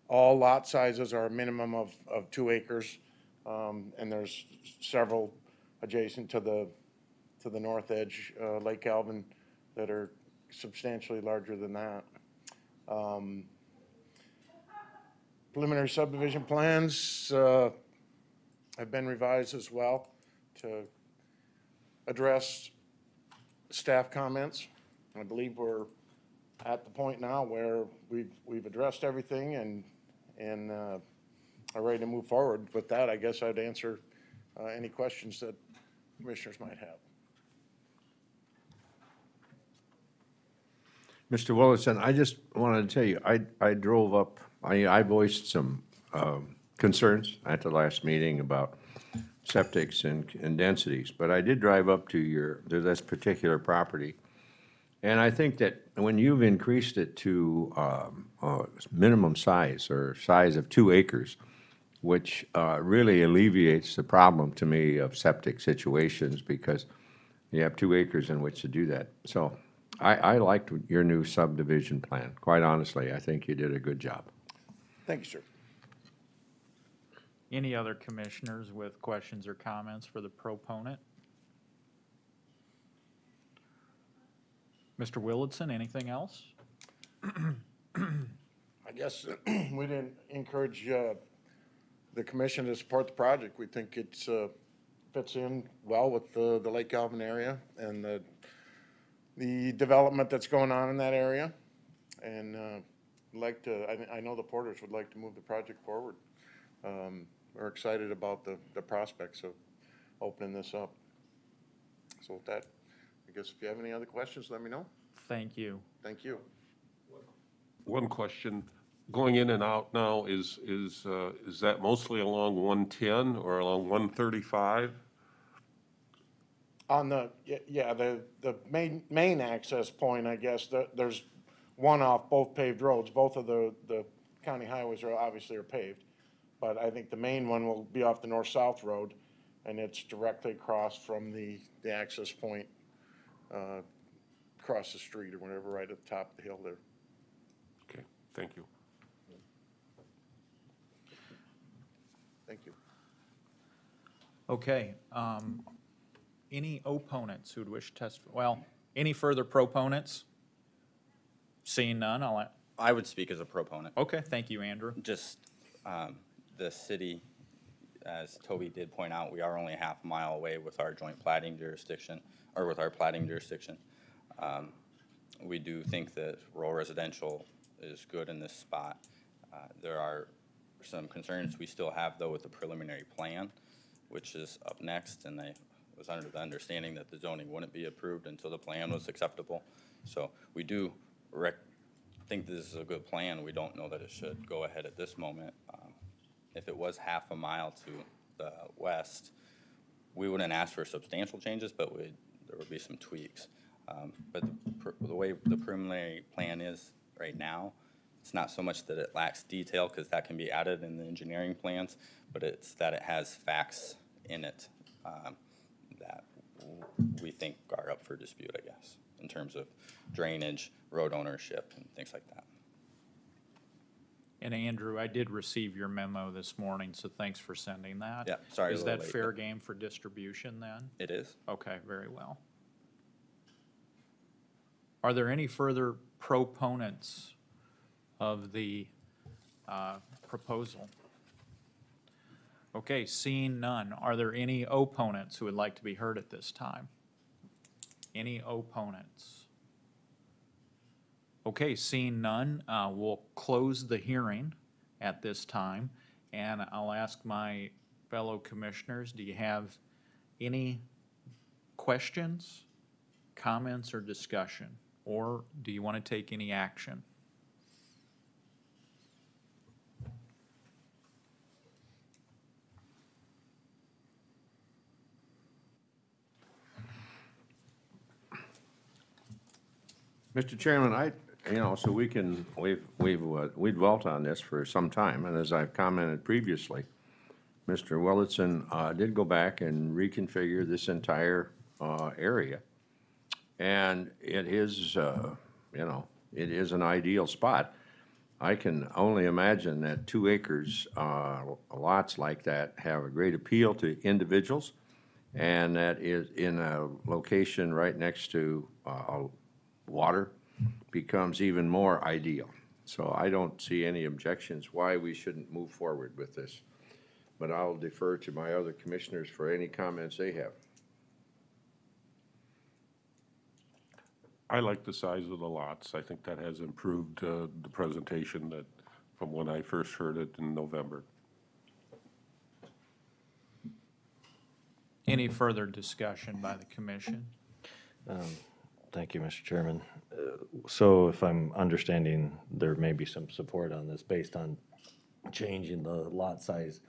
All lot sizes are a minimum of 2 acres, and there's several adjacent to the north edge, Lake Elvin, that are substantially larger than that. Preliminary subdivision plans have been revised as well to address staff comments. I believe we're at the point now where we've addressed everything and are ready to move forward. With that, I guess I'd answer any questions that commissioners might have. Mr. Willison, I just wanted to tell you, I drove up, I voiced some concerns at the last meeting about septics and densities, but I did drive up to this particular property. And I think that when you've increased it to minimum size or size of 2 acres, which really alleviates the problem to me of septic situations because you have 2 acres in which to do that. So I liked your new subdivision plan. Quite honestly, I think you did a good job. Thank you, sir. Any other commissioners with questions or comments for the proponent? Mr. Willitson, anything else? I guess we didn't encourage the commission to support the project. We think it's fits in well with the Lake Galvin area and the development that's going on in that area. And I know the Porters would like to move the project forward. We're excited about the prospects of opening this up. So with that, I guess if you have any other questions, let me know. Thank you. Thank you. One question, going in and out now, is that mostly along 110 or along 135? On the main access point, I guess, there's one off both paved roads. Both of the county highways are obviously paved. But I think the main one will be off the north-south road, and it's directly across from the access point, across the street or whatever, right at the top of the hill there. Okay, thank you. Thank you. Okay, any opponents who'd wish to testify? Well, any further proponents? Seeing none, I would speak as a proponent. Okay, thank you, Andrew. Just the city, as Toby did point out, we are only a half mile away with our joint plating jurisdiction, or with our plating jurisdiction. We do think that rural residential is good in this spot. There are some concerns we still have, though, with the preliminary plan, which is up next, and I was under the understanding that the zoning wouldn't be approved until the plan was acceptable. So we do think this is a good plan. We don't know that it should go ahead at this moment. If it was half a mile to the west, we wouldn't ask for substantial changes, but there would be some tweaks. But the way the preliminary plan is right now, it's not so much that it lacks detail, because that can be added in the engineering plans, but it's that it has facts in it that we think are up for dispute, I guess, in terms of drainage, road ownership, and things like that. And Andrew, I did receive your memo this morning, so thanks for sending that. Yeah, sorry. Is a little that late, fair but game for distribution then? It is. Okay, very well. Are there any further proponents of the proposal? Okay, seeing none, are there any opponents who would like to be heard at this time? Any opponents? Okay, seeing none, we'll close the hearing at this time, and I'll ask my fellow commissioners, do you have any questions, comments, or discussion? Or do you want to take any action? Mr. Chairman, so we've dwelt on this for some time, and as I've commented previously, Mr. Willitson did go back and reconfigure this entire area. And it is, it is an ideal spot. I can only imagine that 2 acres, lots like that have a great appeal to individuals, and that is in a location right next to water becomes even more ideal. So I don't see any objections why we shouldn't move forward with this. But I'll defer to my other commissioners for any comments they have. I like the size of the lots. I think that has improved the presentation that, from when I first heard it in November. Any further discussion by the commission? Thank you, Mr. Chairman. So if I'm understanding, there may be some support on this based on changing the lot size.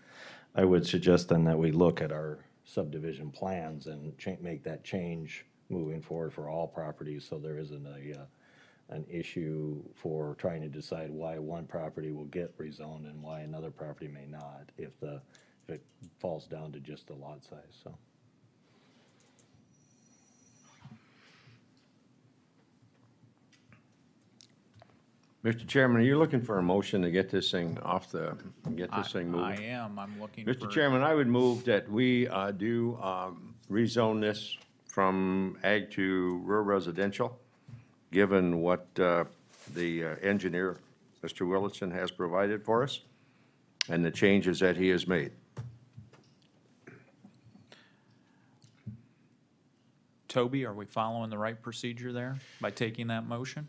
I would suggest then that we look at our subdivision plans and make that change moving forward for all properties, so there isn't an issue for trying to decide why one property will get rezoned and why another property may not, if it falls down to just the lot size, so. Mr. Chairman, are you looking for a motion to get this thing get this thing moving? I am. I'm looking for. Mr. Chairman, I would move that we do rezone this from ag to rural residential, given what the engineer, Mr. Willitson, has provided for us, and the changes that he has made. Toby, are we following the right procedure there by taking that motion?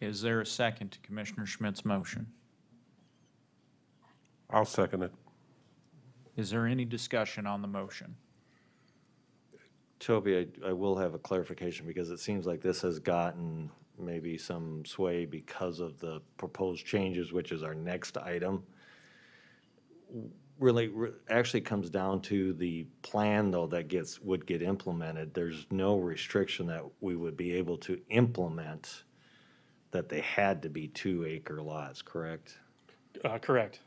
Is there a second to Commissioner Schmidt's motion? I'll second it. Is there any discussion on the motion? Toby, I will have a clarification because it seems like this has gotten maybe some sway because of the proposed changes, which is our next item. Really, actually comes down to the plan though that would get implemented. There's no restriction that we would be able to implement that they had to be 2-acre lots, correct? Correct.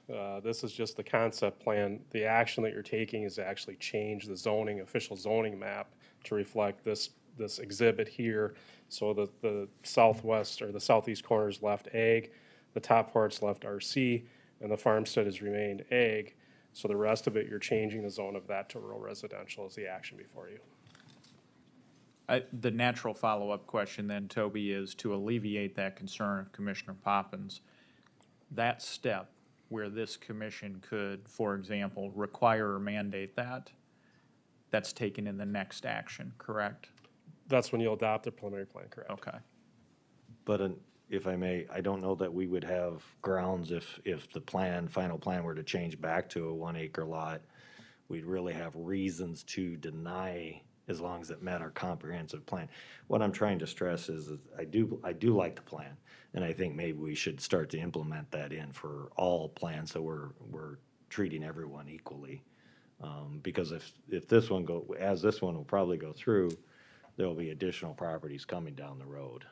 This is just the concept plan. The action that you're taking is to actually change the zoning, official zoning map to reflect this exhibit here. So the southwest or the southeast corner is left ag, the top part's left RC, and the farmstead has remained ag. So the rest of it, you're changing the zone of that to rural residential is the action before you. The natural follow-up question then, Toby, is to alleviate that concern of Commissioner Poppins. That step where this commission could, for example, require or mandate that's taken in the next action, correct? That's when you'll adopt the preliminary plan, correct? Okay. But if I may, I don't know that we would have grounds if the final plan were to change back to a 1-acre lot. We'd really have reasons to deny as long as it met our comprehensive plan. What I'm trying to stress is that I do like the plan, and I think maybe we should start to implement that in for all plans so we're treating everyone equally. Because if this one this one will probably go through, there'll be additional properties coming down the road.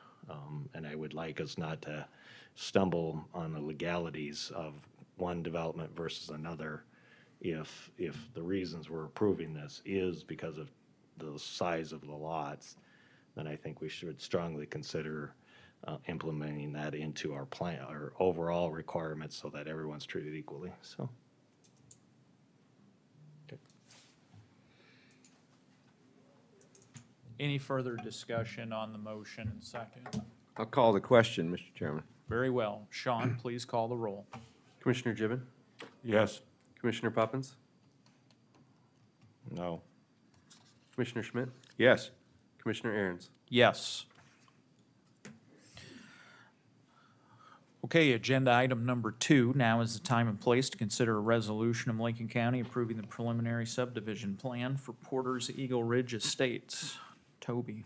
And I would like us not to stumble on the legalities of one development versus another if the reasons we're approving this is because of the size of the lots, then I think we should strongly consider implementing that into our plan, our overall requirements so that everyone's treated equally, so. Okay. Any further discussion on the motion and second? I'll call the question, Mr. Chairman. Very well. Sean, please call the roll. Commissioner Gibbon, Yes. Commissioner Poppins, No. Commissioner Schmidt, Yes. Commissioner Aaron's. Yes. Okay, agenda item number 2. Now is the time and place to consider a resolution of Lincoln County approving the preliminary subdivision plan for Porter's Eagle Ridge Estates. Toby.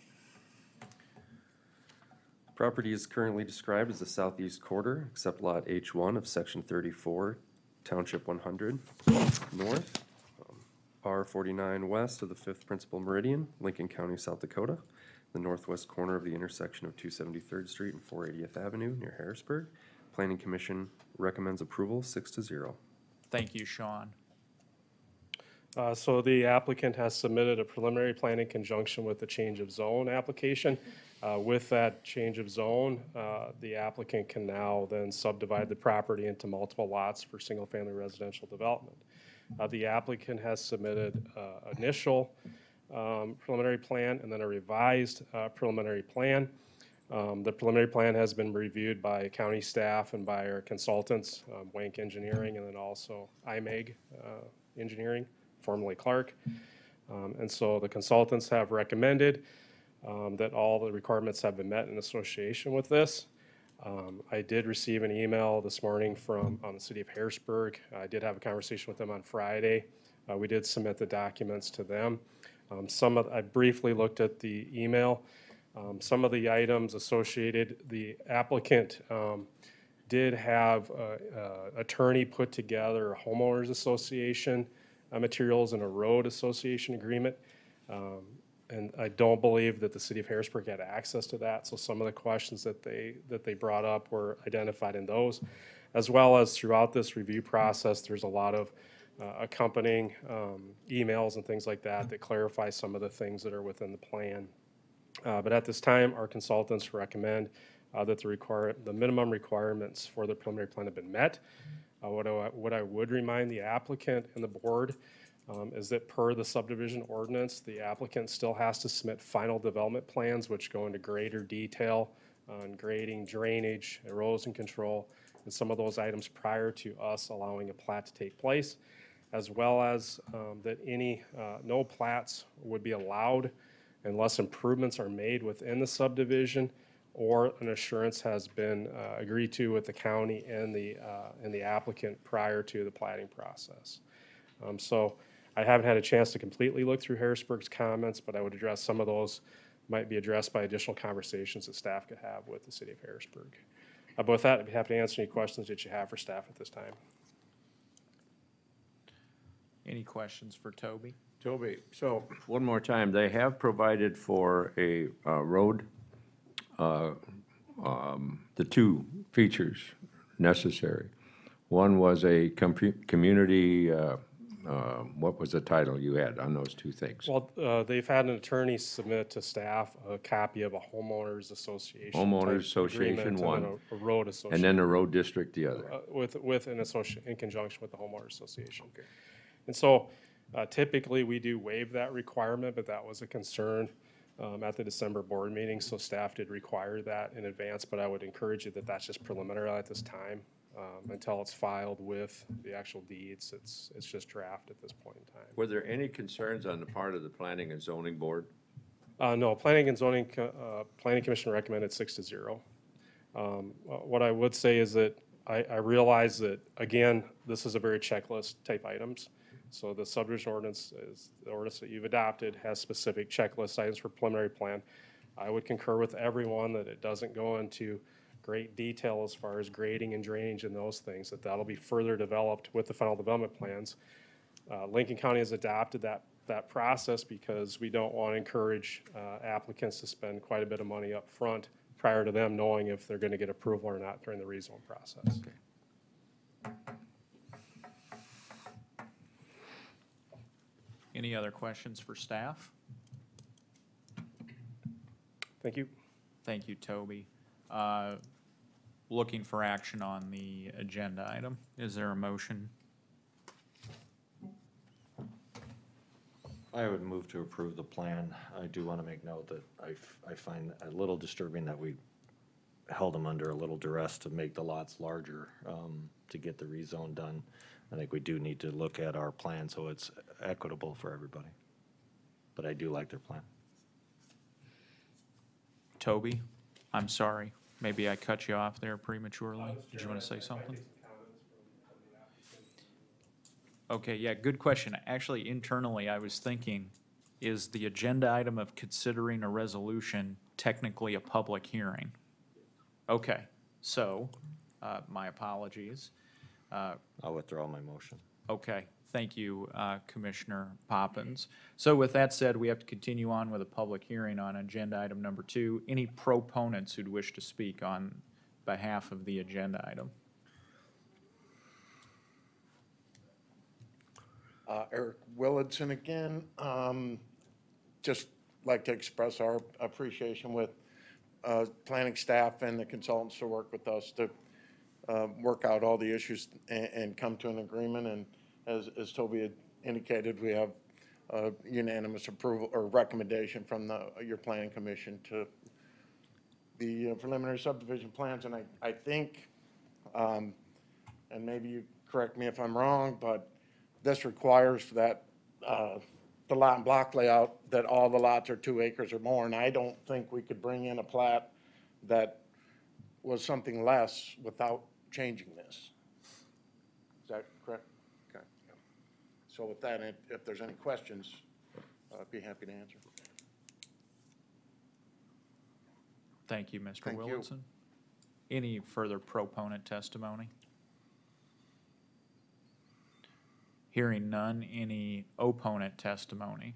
Property is currently described as the southeast quarter, except lot H1 of section 34, township 100, north, R49 west of the 5th principal meridian, Lincoln County, South Dakota, the northwest corner of the intersection of 273rd Street and 480th Avenue near Harrisburg. Planning Commission recommends approval 6-0. Thank you, Sean. So the applicant has submitted a preliminary plan in conjunction with the change of zone application. With that change of zone, the applicant can now then subdivide the property into multiple lots for single-family residential development. The applicant has submitted initial preliminary plan and then a revised preliminary plan. The preliminary plan has been reviewed by county staff and by our consultants, Wank Engineering, and then also IMEG Engineering, formerly Clark. And so the consultants have recommended that all the requirements have been met in association with this. I did receive an email this morning from the city of Harrisburg. I did have a conversation with them on Friday. We did submit the documents to them. I briefly looked at the email. Some of the items associated, the applicant did have attorney put together a homeowners association materials and a road association agreement. And I don't believe that the city of Harrisburg had access to that. So some of the questions that they brought up were identified in those, as well as throughout this review process, there's a lot of accompanying emails and things like that that clarify some of the things that are within the plan. But at this time, our consultants recommend that the minimum requirements for the preliminary plan have been met. What I would remind the applicant and the board is that per the subdivision ordinance, the applicant still has to submit final development plans, which go into greater detail on grading, drainage, erosion control, and some of those items prior to us allowing a plat to take place, as well as that no plats would be allowed unless improvements are made within the subdivision or an assurance has been agreed to with the county and the applicant prior to the platting process. So I haven't had a chance to completely look through Harrisburg's comments, but I would address some of those might be addressed by additional conversations that staff could have with the city of Harrisburg. But with that, I'd be happy to answer any questions that you have for staff at this time. Any questions for Toby? Toby, so one more time, they have provided for a road, the two features necessary. One was a community, what was the title you had on those two things? Well, they've had an attorney submit to staff a copy of a homeowners association. Homeowners type association agreement, one. And then a road association. And then the road district the other. In conjunction with the homeowners association. Okay. And so typically we do waive that requirement, but that was a concern at the December board meeting. So staff did require that in advance, but I would encourage you that that's just preliminary at this time. Until it's filed with the actual deeds, it's just draft at this point in time. Were there any concerns on the part of the planning and zoning board? No, planning and zoning, planning commission recommended 6-0. What I would say is that I realize that, again, this is a very checklist type items. So the subdivision ordinance is the ordinance that you've adopted has specific checklist items for preliminary plan. I would concur with everyone that it doesn't go into great detail as far as grading and drainage and those things, that'll be further developed with the final development plans. Lincoln County has adopted that process because we don't want to encourage applicants to spend quite a bit of money up front prior to them knowing if they're going to get approval or not during the rezone process. Okay. Any other questions for staff? Thank you. Thank you, Toby. Looking for action on the agenda item. Is there a motion? I would move to approve the plan. I do want to make note that I find a little disturbing that we held them under a little duress to make the lots larger to get the rezone done. I think we do need to look at our plan so it's equitable for everybody. But I do like their plan. Toby, I'm sorry. Maybe I cut you off there prematurely. Did you want to say something? Okay, yeah, good question. Actually, internally, I was thinking, is the agenda item of considering a resolution technically a public hearing? Okay, so, my apologies. I'll withdraw my motion. Okay, thank you, Commissioner Poppins. So with that said, we have to continue on with a public hearing on agenda item number 2. Any proponents who'd wish to speak on behalf of the agenda item? Eric Willardson again. Just like to express our appreciation with planning staff and the consultants who work with us to work out all the issues and come to an agreement. And as Toby had indicated, we have unanimous approval or recommendation from your planning commission to the preliminary subdivision plans, and I think, and maybe you correct me if I'm wrong, but this requires that, the lot and block layout, that all the lots are 2 acres or more, and I don't think we could bring in a plat that was something less without changing this. Is that correct? Okay. So with that, if there's any questions, I'd be happy to answer. Thank you, Mr. Thank you. Willardson. Any further proponent testimony? Hearing none, any opponent testimony?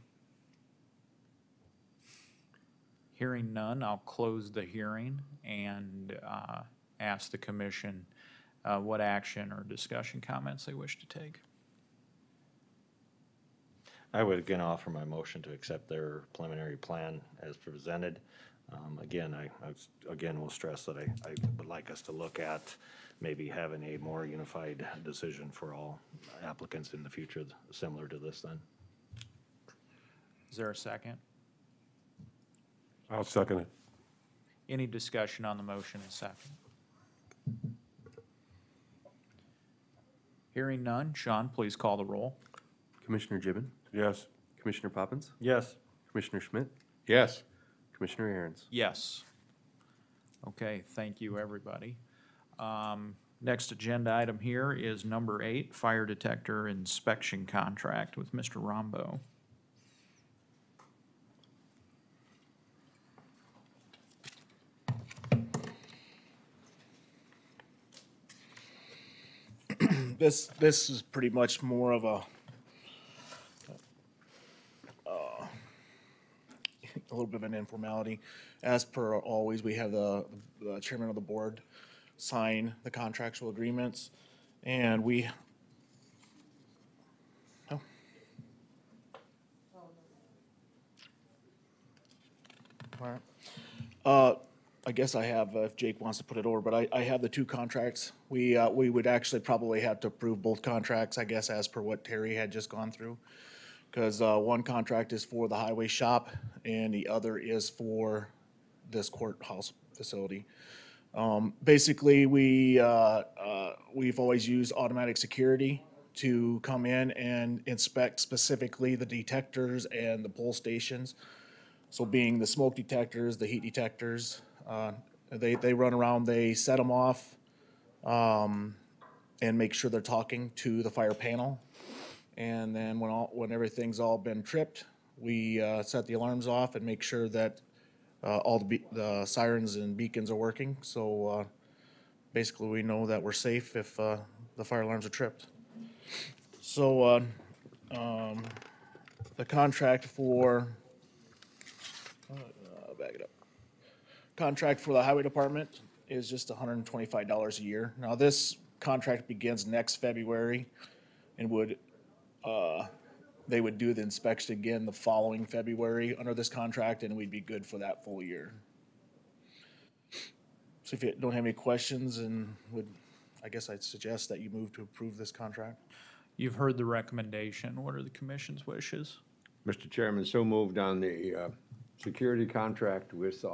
Hearing none, I'll close the hearing and ask the commission what action or discussion comments they wish to take. I would again offer my motion to accept their preliminary plan as presented. Again, I again will stress that I would like us to look at maybe having a more unified decision for all applicants in the future, similar to this then. Is there a second? I'll second it. Any discussion on the motion and second? Hearing none, Sean, please call the roll. Commissioner Gibbon, Yes. Commissioner Poppins, Yes. Commissioner Schmidt, Yes. Commissioner Aaron's. Yes. Okay, thank you, everybody. Next agenda item here is number 8, fire detector inspection contract with Mr. Rombo. This is pretty much more of a little bit of an informality. As per always, we have the chairman of the board sign the contractual agreements, and we. Oh. All right. I guess I have, if Jake wants to put it over, but I have the 2 contracts. We would actually probably have to approve both contracts, I guess, as per what Terry had just gone through. Because one contract is for the highway shop and the other is for this courthouse facility. Basically, we've always used automatic security to come in and inspect specifically the detectors and the pole stations. So being the smoke detectors, the heat detectors, they run around, they set them off, and make sure they're talking to the fire panel. And then when everything's all been tripped, we set the alarms off and make sure that all the sirens and beacons are working. So basically, we know that we're safe if the fire alarms are tripped. So the contract for back it up. Contract for the highway department is just $125 a year. Now, this contract begins next February and they would do the inspection again the following February under this contract, and we'd be good for that full year. So if you don't have any questions, I guess I'd suggest that you move to approve this contract. You've heard the recommendation. What are the commission's wishes? Mr. Chairman, so moved on the security contract with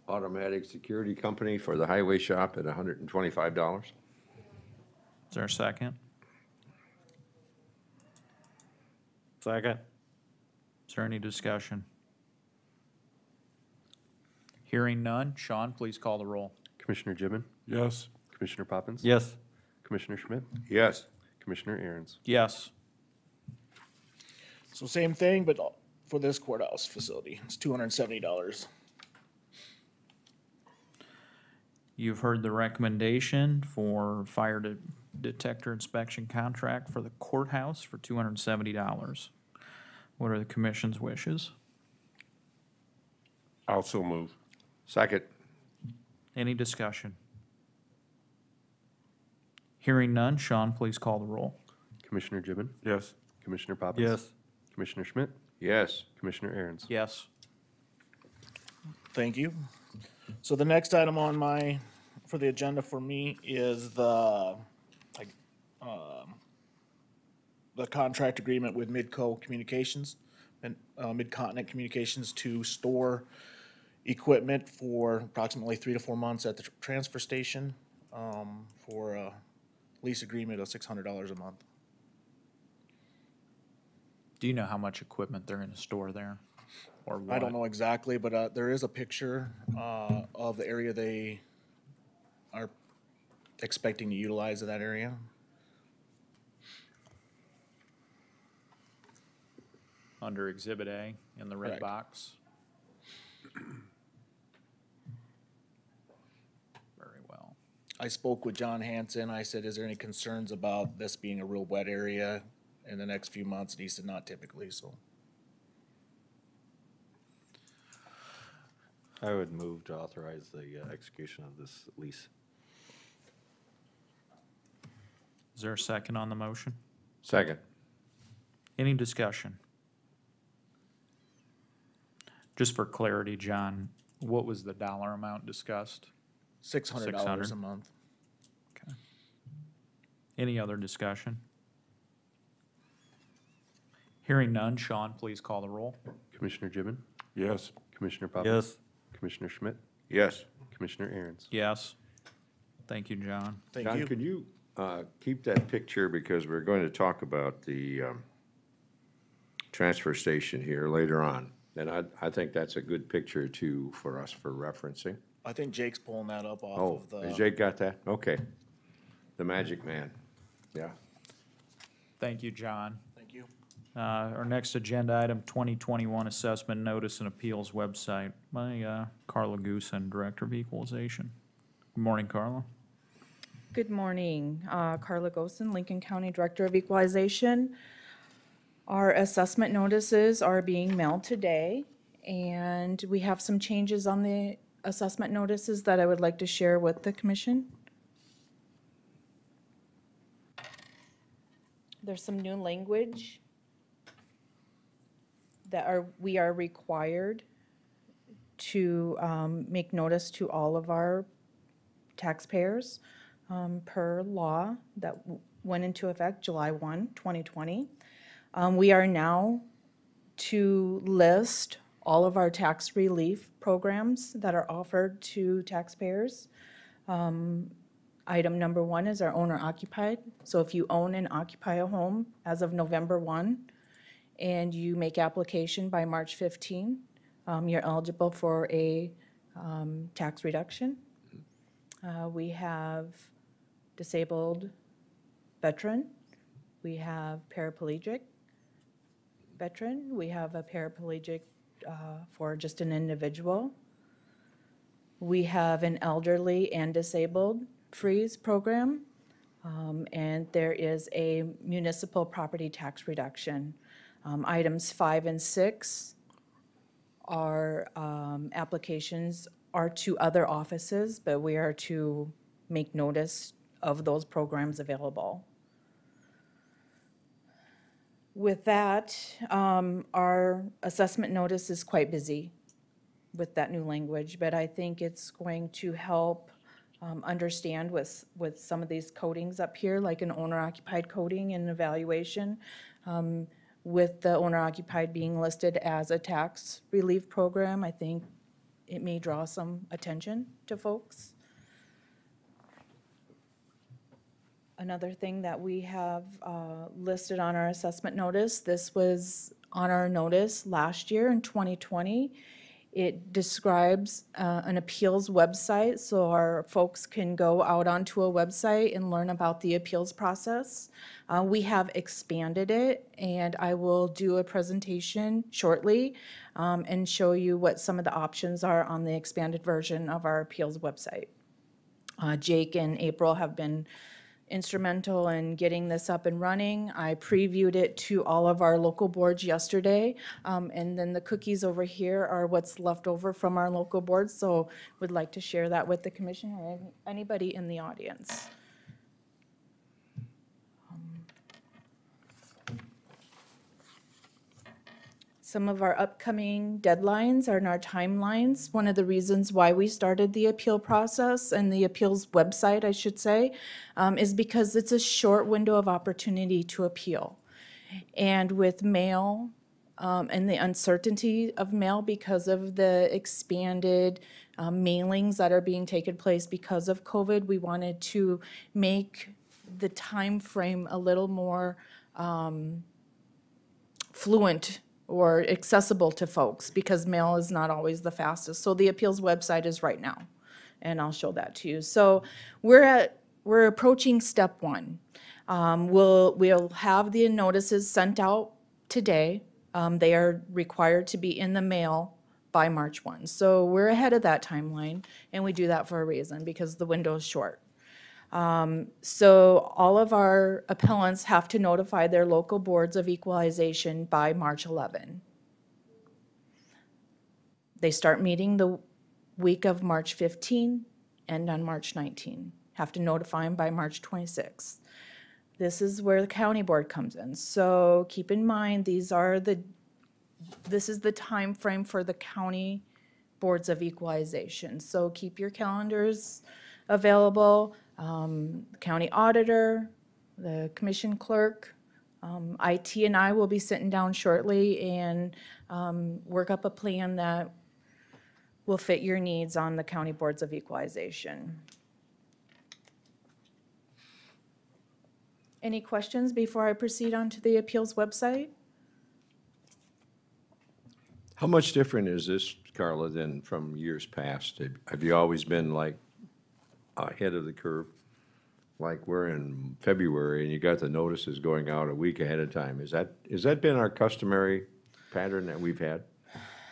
Automatic Security Company for the highway shop at $125. Is there a second? Second. Is there any discussion? Hearing none, Sean, please call the roll. Commissioner Gibbon, Yes. Commissioner Poppins. Yes. Commissioner Schmidt, Yes. Commissioner Aaron's. Yes. So same thing, but for this courthouse facility, it's $270. You've heard the recommendation for fire detector inspection contract for the courthouse for $270. What are the commission's wishes? Also move. Second. Any discussion? Hearing none, Sean, please call the roll. Commissioner Gibbon, Yes. Commissioner Poppins. Yes. Commissioner Schmidt, Yes. Commissioner Aaron's. Yes. Thank you. So the next item on for the agenda for me is the contract agreement with Midco Communications and Mid-Continent Communications to store equipment for approximately 3 to 4 months at the transfer station, for a lease agreement of $600 a month. Do you know how much equipment they're going to store there? Or what? I don't know exactly, but there is a picture of the area they are expecting to utilize in that area. Under Exhibit A in the red Correct. box? Very well. I spoke with John Hanson. I said, is there any concerns about this being a real wet area in the next few months? And he said, not typically, so. I would move to authorize the execution of this lease. Is there a second on the motion? Second. Any discussion? Just for clarity, John, what was the dollar amount discussed? $600 a month. Okay. Any other discussion? Hearing none, Sean, please call the roll. Commissioner Gibbon, Yes. Commissioner Poppins. Yes. Commissioner Schmidt, Yes. Commissioner Aaron's. Yes. Thank you, John. Thank John, you. could you keep that picture, because we're going to talk about the transfer station here later on. And I think that's a good picture for us for referencing. I think Jake's pulling that up off Oh, of the. has Jake got that? Okay. The magic man. Yeah. Thank you, John. Thank you. Our next agenda item, 2021 Assessment Notice and Appeals Website by Carla Goosen, Director of Equalization. Good morning, Carla. Good morning, Carla Gosen, Lincoln County Director of Equalization. Our assessment notices are being mailed today, and we have some changes on the assessment notices that I would like to share with the commission. There's some new language that we are required to make notice to all of our taxpayers per law that went into effect July 1, 2020. We are now to list all of our tax relief programs that are offered to taxpayers. Item number 1 is our owner occupied. So if you own and occupy a home as of November 1 and you make application by March 15, you're eligible for a tax reduction. We have disabled veteran. We have paraplegic veteran. We have a paraplegic for just an individual. We have an elderly and disabled freeze program. And there is a municipal property tax reduction. Items 5 and 6 are applications are to other offices, but we are to make notice of those programs available. With that, our assessment notice is quite busy with that new language, but I think it's going to help understand with some of these codings up here, like an owner-occupied coding and evaluation, with the owner-occupied being listed as a tax relief program, I think it may draw some attention to folks. Another thing that we have listed on our assessment notice, this was on our notice last year in 2020. It describes an appeals website, so our folks can go out onto a website and learn about the appeals process. We have expanded it, and I will do a presentation shortly and show you what some of the options are on the expanded version of our appeals website. Jake and April have been instrumental in getting this up and running. I previewed it to all of our local boards yesterday, and then the cookies over here are what's left over from our local boards, so would like to share that with the commission or anybody in the audience. Some of our upcoming deadlines are in our timelines. One of the reasons why we started the appeal process and the appeals website, I should say, is because it's a short window of opportunity to appeal. And with mail and the uncertainty of mail because of the expanded mailings that are being taken place because of COVID. We wanted to make the time frame a little more fluent or accessible to folks because mail is not always the fastest. So the appeals website is right now, and I'll show that to you. So we're approaching step one. We'll have the notices sent out today. They are required to be in the mail by March 1. So we're ahead of that timeline, and we do that for a reason because the window is short. So all of our appellants have to notify their local boards of equalization by March 11. They start meeting the week of March 15, end on March 19. Have to notify them by March 26. This is where the county board comes in. So keep in mind, this is the time frame for the county boards of equalization. So keep your calendars available. County auditor, the commission clerk, IT and I will be sitting down shortly and work up a plan that will fit your needs on the county boards of equalization. Any questions before I proceed on to the appeals website? How much different is this, Carla, than from years past? Have you always been like ahead of the curve? Like we're in February and you got the notices going out a week ahead of time. Has that been our customary pattern that we've had?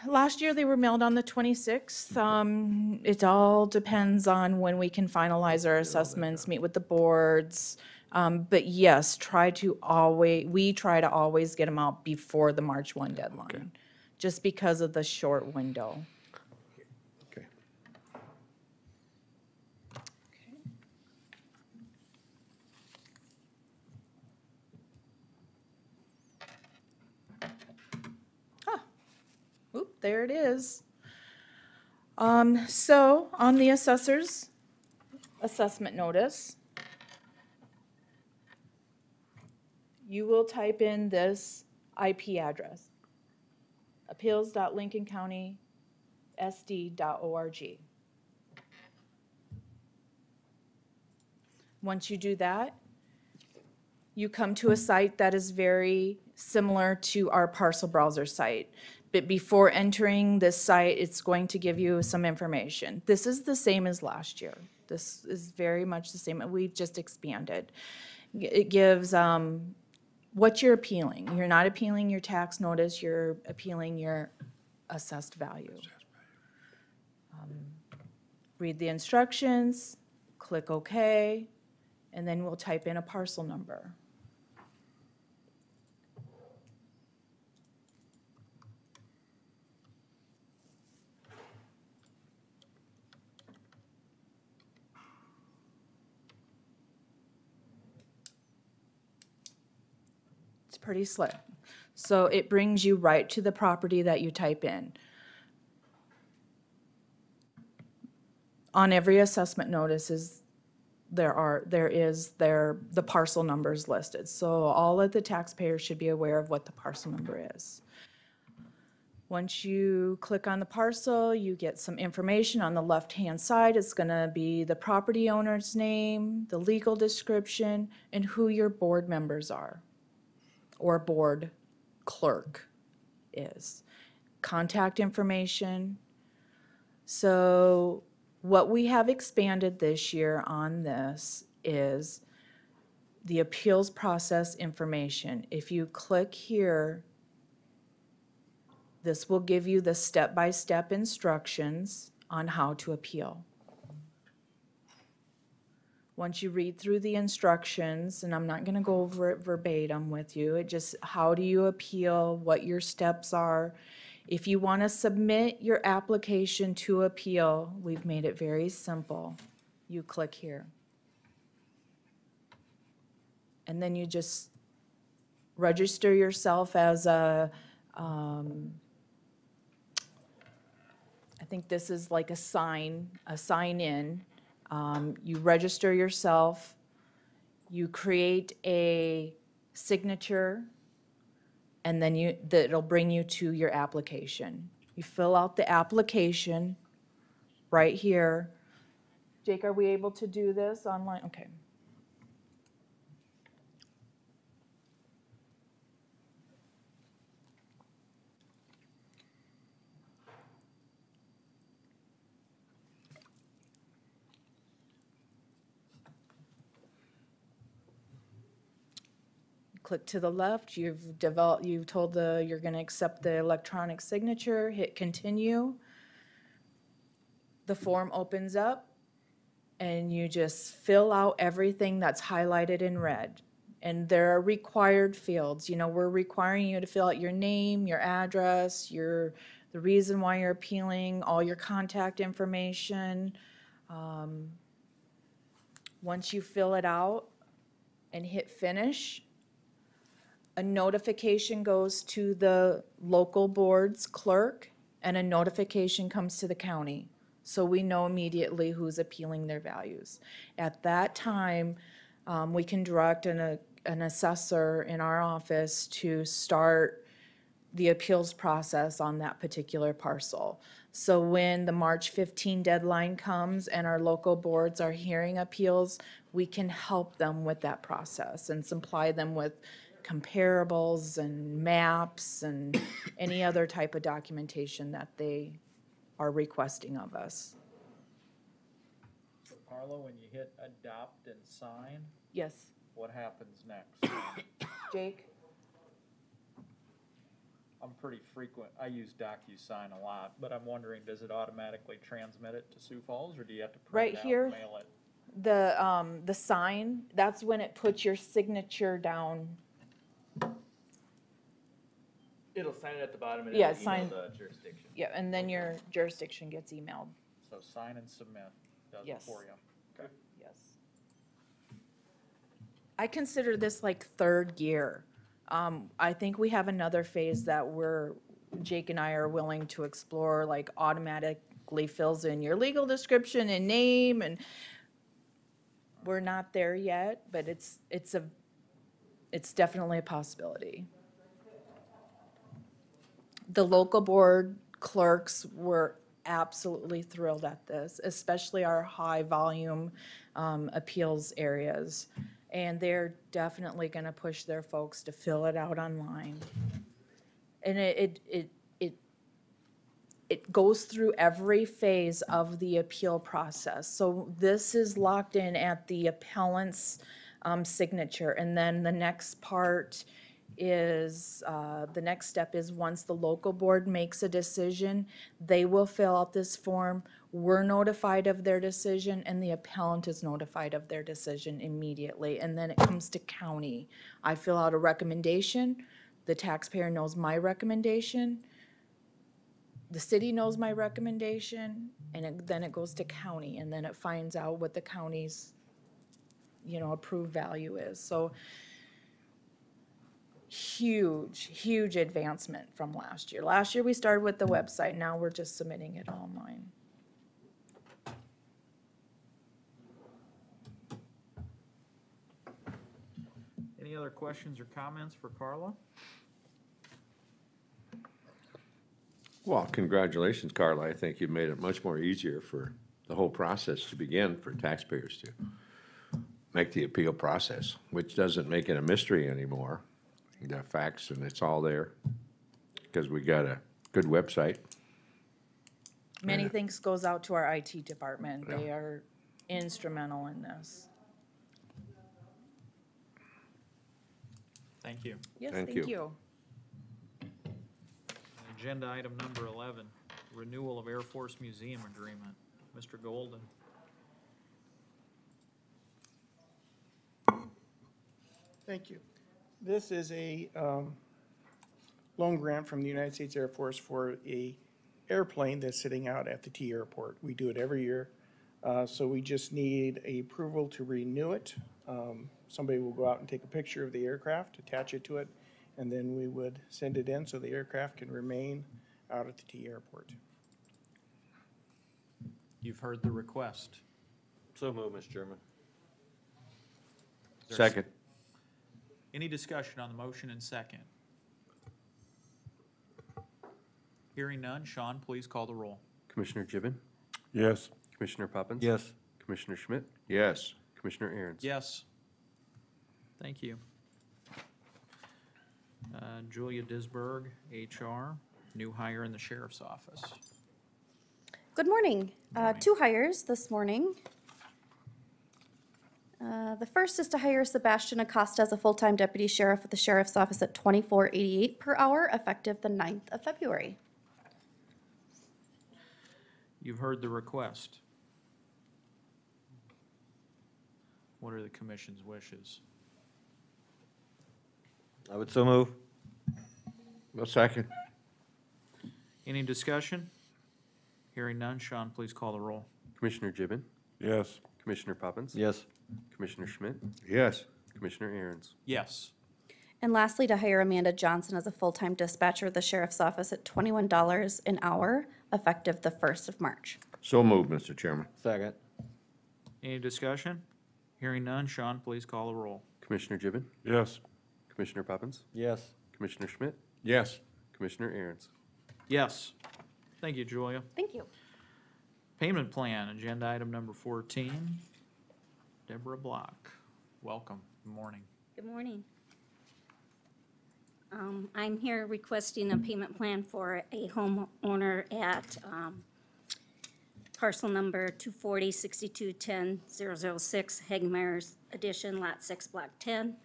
Last year, they were mailed on the 26th. It all depends on when we can finalize our assessments, meet with the boards. But yes, we try to always get them out before the March 1 deadline, just because of the short window. Okay. Oop, there it is. So on the assessor's assessment notice, you will type in this IP address, appeals.lincolncountysd.org. Once you do that, you come to a site that is very similar to our parcel browser site. But before entering this site, it's going to give you some information. This is the same as last year. This is very much the same. We've just expanded. It gives what you're appealing. You're not appealing your tax notice, you're appealing your assessed value. Read the instructions, click OK, and then we'll type in a parcel number. Pretty slick. So it brings you right to the property that you type in. On every assessment notice the parcel numbers listed. So all of the taxpayers should be aware of what the parcel number is. Once you click on the parcel, you get some information on the left-hand side. It's going to be the property owner's name, the legal description, and who your board members are, or board clerk is. Contact information. So what we have expanded this year on this is the appeals process information. If you click here, this will give you the step-by-step instructions on how to appeal. Once you read through the instructions, and I'm not going to go over it verbatim with you, it just how do you appeal, what your steps are. If you want to submit your application to appeal, we've made it very simple. You click here. And then you just register yourself as a, I think this is like a sign-in. You register yourself, you create a signature, and then it'll bring you to your application. You fill out the application right here. Jake, are we able to do this online? Okay. Click to the left, you've told you're gonna accept the electronic signature, hit continue. The form opens up and you just fill out everything that's highlighted in red. And there are required fields, we're requiring you to fill out your name, your address, the reason why you're appealing, all your contact information. Once you fill it out and hit finish, a notification goes to the local board's clerk and a notification comes to the county. So we know immediately who's appealing their values. At that time, we can direct an assessor in our office to start the appeals process on that particular parcel. So when the March 15 deadline comes and our local boards are hearing appeals, we can help them with that process and supply them with comparables and maps and any other type of documentation that they are requesting of us. Carla, when you hit adopt and sign, Yes, what happens next? Jake? I'm pretty frequent, I use DocuSign a lot, but I'm wondering, does it automatically transmit it to Sioux Falls, or do you have to print it out and mail it? The sign, that's when it puts your signature down. It'll sign it at the bottom and Yeah, it'll sign- email the jurisdiction. Yeah, and then your jurisdiction gets emailed. So sign and submit does it Yes. for you. Okay. Yes. I consider this like third gear. I think we have another phase that Jake and I are willing to explore, like automatically fills in your legal description and name, and we're not there yet, but it's definitely a possibility. The local board clerks were absolutely thrilled at this, especially our high-volume appeals areas. And they're definitely gonna push their folks to fill it out online. And it goes through every phase of the appeal process. So this is locked in at the appellant's signature. And then the next part is, the next step is once the local board makes a decision, they will fill out this form. We're notified of their decision and the appellant is notified of their decision immediately. And then it comes to county. I fill out a recommendation. The taxpayer knows my recommendation. The city knows my recommendation, and then it goes to county, and then it finds out what the county's, approved value is. So huge advancement from last year. Last year we started with the website, now we're just submitting it online. Any other questions or comments for Carla? Well, congratulations, Carla. I think you made it much more easier for the whole process to begin for taxpayers to make the appeal process, which doesn't make it a mystery anymore. The facts, and it's all there because we got a good website. Many thanks goes out to our IT department. They are instrumental in this. Thank you. Yes, Thank thank you. you. Agenda item number 11, renewal of Air Force Museum agreement. Mr. Golden. Thank you. This is a loan grant from the United States Air Force for a airplane that's sitting out at the T airport. We do it every year. So we just need a approval to renew it. Somebody will go out and take a picture of the aircraft, attach it to it, and then we would send it in so the aircraft can remain out at the T airport. You've heard the request. So move, Mr. Chairman. Second. Any discussion on the motion and second? Hearing none, Sean, please call the roll. Commissioner Gibbon, Yes. Commissioner Poppins. Yes. Commissioner Schmidt, Yes. Commissioner Aaron's. Yes. Thank you. Julia Disberg, HR, new hire in the sheriff's office. Good morning. Morning. Two hires this morning. The first is to hire Sebastian Acosta as a full-time deputy sheriff at the sheriff's office at $24.88 per hour, effective the 9th of February. You've heard the request. What are the commission's wishes? I would so move. A second. Any discussion? Hearing none, Sean, please call the roll. Commissioner Gibbon, Yes. Commissioner Poppins. Yes. Commissioner Schmidt, Yes. Commissioner Aaron's. Yes. And lastly, to hire Amanda Johnson as a full-time dispatcher at the sheriff's office at $21 an hour, effective the 1st of March. So moved, Mr. Chairman. Second. Any discussion? Hearing none, Sean, please call the roll. Commissioner Gibbon, Yes. Commissioner Poppins, Yes. Commissioner Schmidt, Yes. Commissioner Aaron's. Yes. Thank you, Julia. Thank you. Payment plan, agenda item number 14. Deborah Block, welcome. Good morning. Good morning. I'm here requesting a payment plan for a homeowner at parcel number 240-6210-006, Hagmeyer's Addition, Lot 6, Block 10.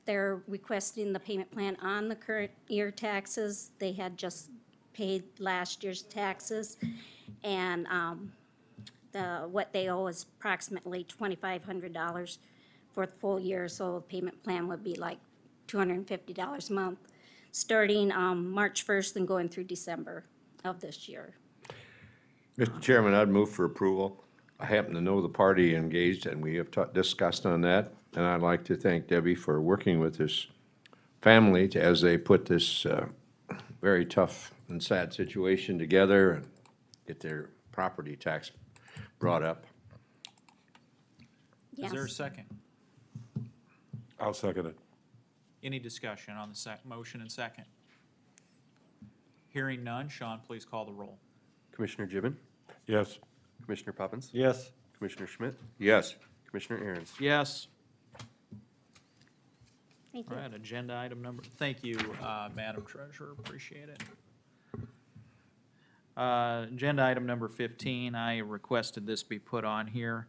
They're requesting the payment plan on the current year taxes. They had just paid last year's taxes, and what they owe is approximately $2,500 for the full year, so the payment plan would be like $250 a month, starting March 1st and going through December of this year. Mr. Chairman, I'd move for approval. I happen to know the party engaged, and we have discussed on that, and I'd like to thank Debbie for working with this family as they put this very tough and sad situation together and get their property tax brought up. Is there a Yes. second? I'll second it. Any discussion on the motion and second? Hearing none, Sean, please call the roll. Commissioner Gibbon, Yes. Commissioner Poppins, Yes. Commissioner Schmidt, Yes. Commissioner Aaron's. Yes. Thank All you. right, agenda item number, thank you, Madam Treasurer, appreciate it. Agenda item number 15, I requested this be put on here.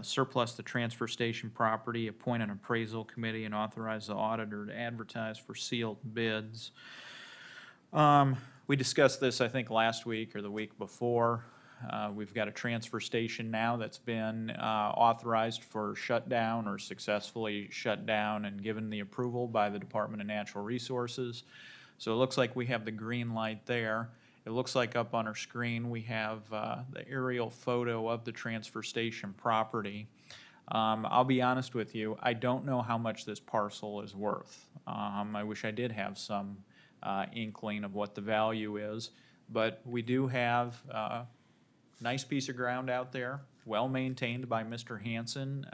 Surplus the transfer station property, appoint an appraisal committee, and authorize the auditor to advertise for sealed bids. We discussed this, I think, last week or the week before. We've got a transfer station now that's been authorized for shutdown or successfully shut down and given the approval by the Department of Natural Resources. So it looks like we have the green light there. It looks like up on our screen we have the aerial photo of the transfer station property. I'll be honest with you, I don't know how much this parcel is worth. I wish I did have some inkling of what the value is, but we do have nice piece of ground out there, well maintained by Mr. Hanson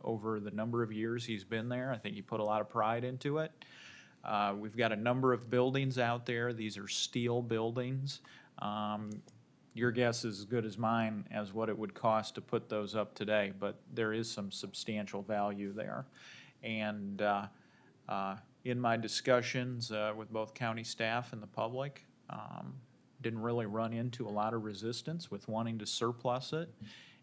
over the number of years he's been there. I think he put a lot of pride into it. We've got a number of buildings out there. These are steel buildings. Your guess is as good as mine as what it would cost to put those up today, but there is some substantial value there. And in my discussions with both county staff and the public, didn't really run into a lot of resistance with wanting to surplus it.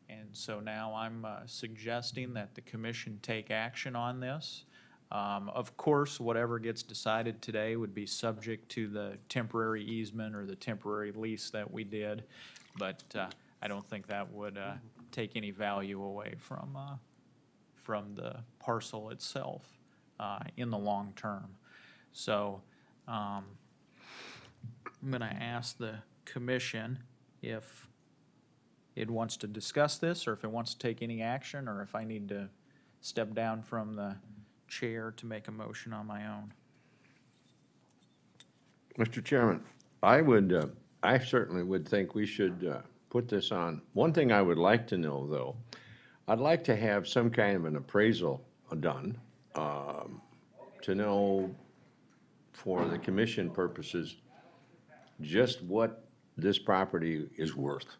And so now I'm suggesting that the commission take action on this. Of course, whatever gets decided today would be subject to the temporary easement or the temporary lease that we did, but I don't think that would take any value away from the parcel itself in the long term. So I'm going to ask the commission if it wants to discuss this or if it wants to take any action, or if I need to step down from the chair to make a motion on my own. Mr. Chairman, I certainly would think we should put this on. One thing I would like to know, though, I'd like to have some kind of an appraisal done to know, for the commission purposes, just what this property is worth.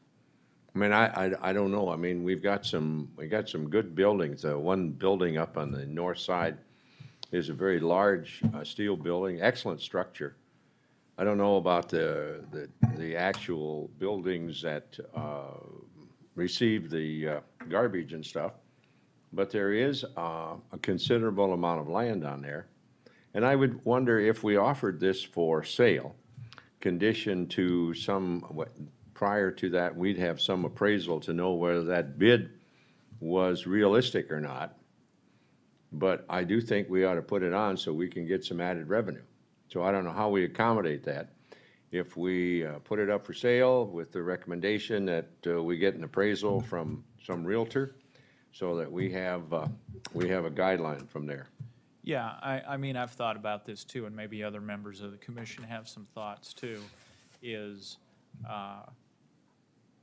I mean, I don't know. I mean, we got some good buildings. One building up on the north side is a very large steel building, excellent structure. I don't know about the actual buildings that receive the garbage and stuff, but there is a considerable amount of land on there. And I would wonder if we offered this for sale, conditioned to prior to that, we'd have some appraisal to know whether that bid was realistic or not. But I do think we ought to put it on so we can get some added revenue. So I don't know how we accommodate that. If we put it up for sale with the recommendation that we get an appraisal from some realtor so that we have a guideline from there. Yeah, I mean, I've thought about this too, and maybe other members of the commission have some thoughts too, is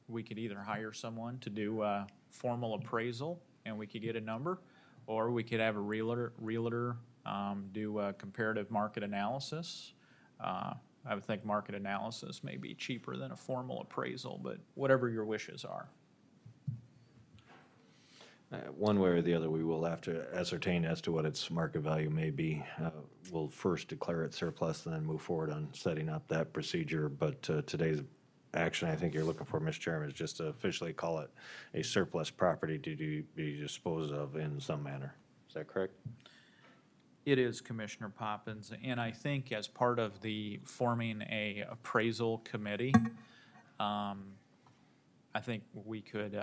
we could either hire someone to do a formal appraisal and we could get a number, or we could have a realtor do a comparative market analysis. I would think market analysis may be cheaper than a formal appraisal, but whatever your wishes are. One way or the other, we will have to ascertain as to what its market value may be. We'll first declare it surplus, and then move forward on setting up that procedure. But today's action, I think you're looking for, Mr. Chairman, is just to officially call it a surplus property to be disposed of in some manner. Is that correct? It is, Commissioner Poppins, and I think as part of the forming a appraisal committee, I think we could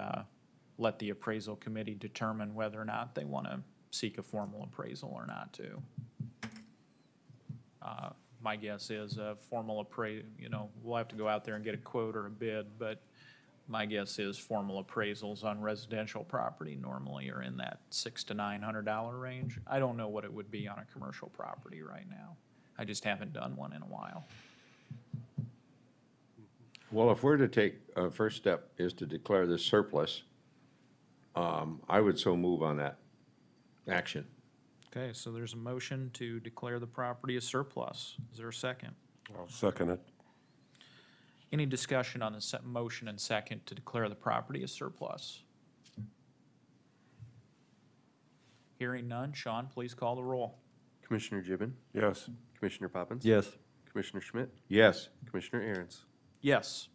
let the appraisal committee determine whether or not they want to seek a formal appraisal or not too. My guess is a formal appraisal, we'll have to go out there and get a quote or a bid, but my guess is formal appraisals on residential property normally are in that $600 to $900 range. I don't know what it would be on a commercial property right now. I just haven't done one in a while. Well, if we're to take, first step is to declare this surplus, I would so move on that action. Okay, so there's a motion to declare the property as surplus. Is there a second? I'll second it. Any discussion on the motion and second to declare the property as surplus? Hearing none, Sean, please call the roll. Commissioner Gibbon, Yes. Commissioner Poppins. Yes. Commissioner Schmidt, Yes. Commissioner Aaron's. Yes.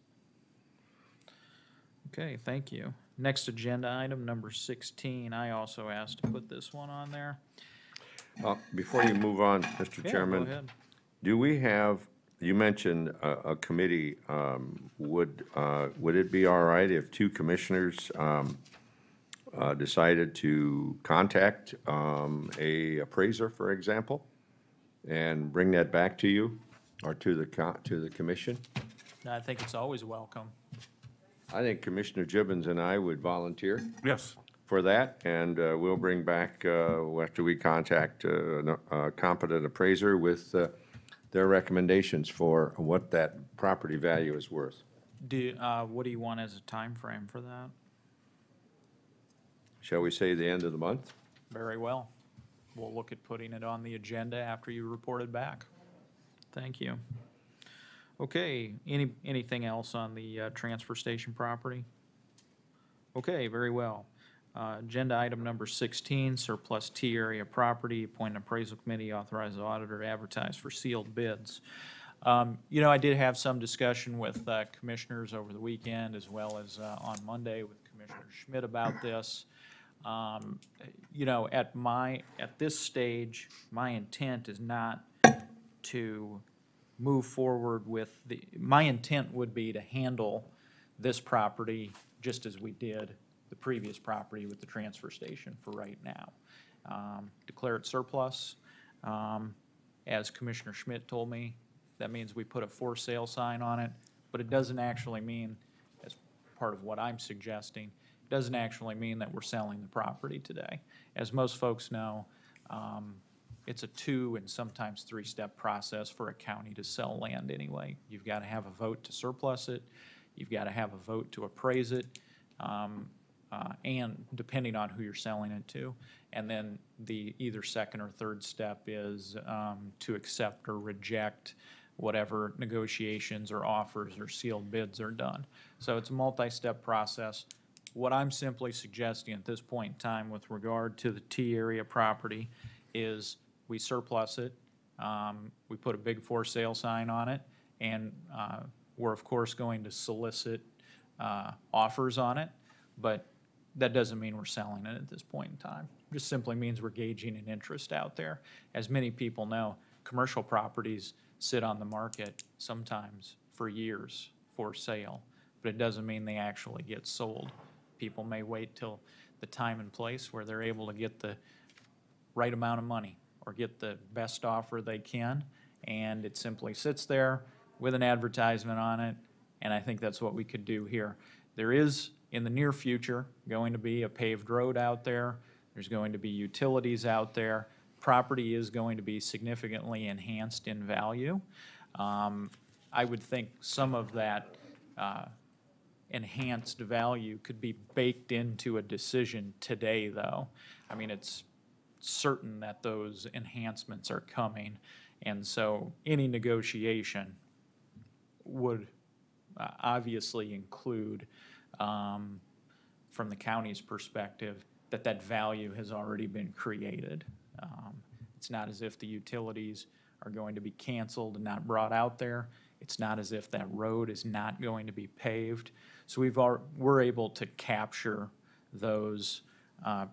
Okay, thank you. Next agenda item, number 16. I also asked to put this one on there. Before you move on, Mr. Yeah, Chairman, go ahead. do we have, you mentioned a committee, would it be all right if two commissioners decided to contact a appraiser, for example, and bring that back to you or to the commission? I think it's always welcome. I think Commissioner Gibbons and I would volunteer Yes. for that, and we'll bring back, after we contact a competent appraiser with their recommendations for what that property value is worth. What do you want as a time frame for that? Shall we say the end of the month? Very well. We'll look at putting it on the agenda after you report it back. Thank you. Okay, anything else on the transfer station property? Okay, very well. Agenda item number 16, surplus T area property, appoint an appraisal committee, authorize the auditor to advertise for sealed bids. I did have some discussion with commissioners over the weekend as well as on Monday with Commissioner Schmidt about this. At this stage, my intent is not to move forward with my intent would be to handle this property just as we did the previous property with the transfer station for right now. Declare it surplus. As Commissioner Schmidt told me, that means we put a for sale sign on it, but it doesn't actually mean, as part of what I'm suggesting, it doesn't actually mean that we're selling the property today. As most folks know, it's a 2 and sometimes 3-step process for a county to sell land anyway. You've got to have a vote to surplus it, you've got to have a vote to appraise it, and depending on who you're selling it to. And then the either second or third step is to accept or reject whatever negotiations or offers or sealed bids are done. So it's a multi-step process. What I'm simply suggesting at this point in time with regard to the T area property is we surplus it, we put a big for sale sign on it, and we're of course going to solicit offers on it, but that doesn't mean we're selling it at this point in time. It just simply means we're gauging an interest out there. As many people know, commercial properties sit on the market sometimes for years for sale, but it doesn't mean they actually get sold. People may wait till the time and place where they're able to get the right amount of money or get the best offer they can, and it simply sits there with an advertisement on it, and I think that's what we could do here. There is, in the near future, going to be a paved road out there. There's going to be utilities out there. Property is going to be significantly enhanced in value. I would think some of that enhanced value could be baked into a decision today, though. I mean, it's certain that those enhancements are coming, and so any negotiation would obviously include, from the county's perspective, that value has already been created. It's not as if the utilities are going to be canceled and not brought out there. It's not as if that road is not going to be paved. So we're able to capture those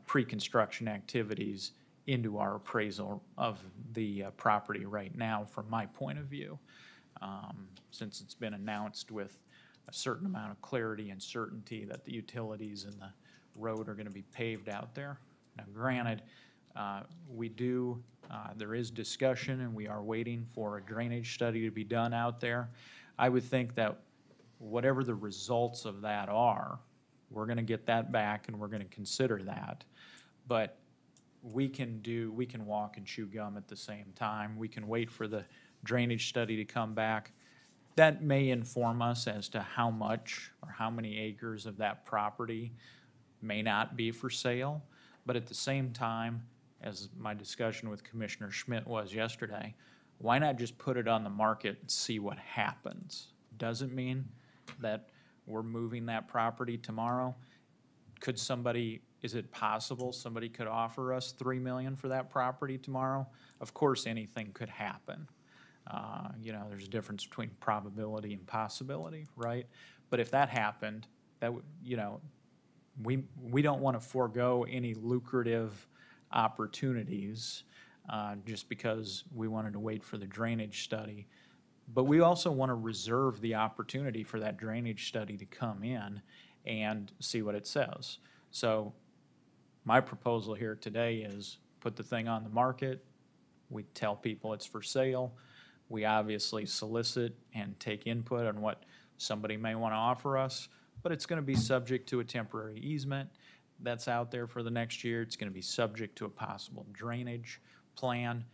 pre-construction activities into our appraisal of the property right now from my point of view, since it's been announced with a certain amount of clarity and certainty that the utilities and the road are going to be paved out there. Now granted, there is discussion and we are waiting for a drainage study to be done out there. I would think that whatever the results of that are, we're going to get that back and we're going to consider that. But we can walk and chew gum at the same time. We can wait for the drainage study to come back. That may inform us as to how much or how many acres of that property may not be for sale. But at the same time, as my discussion with Commissioner Schmidt was yesterday, why not just put it on the market and see what happens? Doesn't mean that we're moving that property tomorrow. Is it possible somebody could offer us $3 million for that property tomorrow? Of course, anything could happen. There's a difference between probability and possibility, right? But if that happened, that would, we don't want to forego any lucrative opportunities just because we wanted to wait for the drainage study. But we also want to reserve the opportunity for that drainage study to come in and see what it says. So my proposal here today is put the thing on the market. We tell people it's for sale. We obviously solicit and take input on what somebody may want to offer us, but it's going to be subject to a temporary easement that's out there for the next year. It's going to be subject to a possible drainage plan.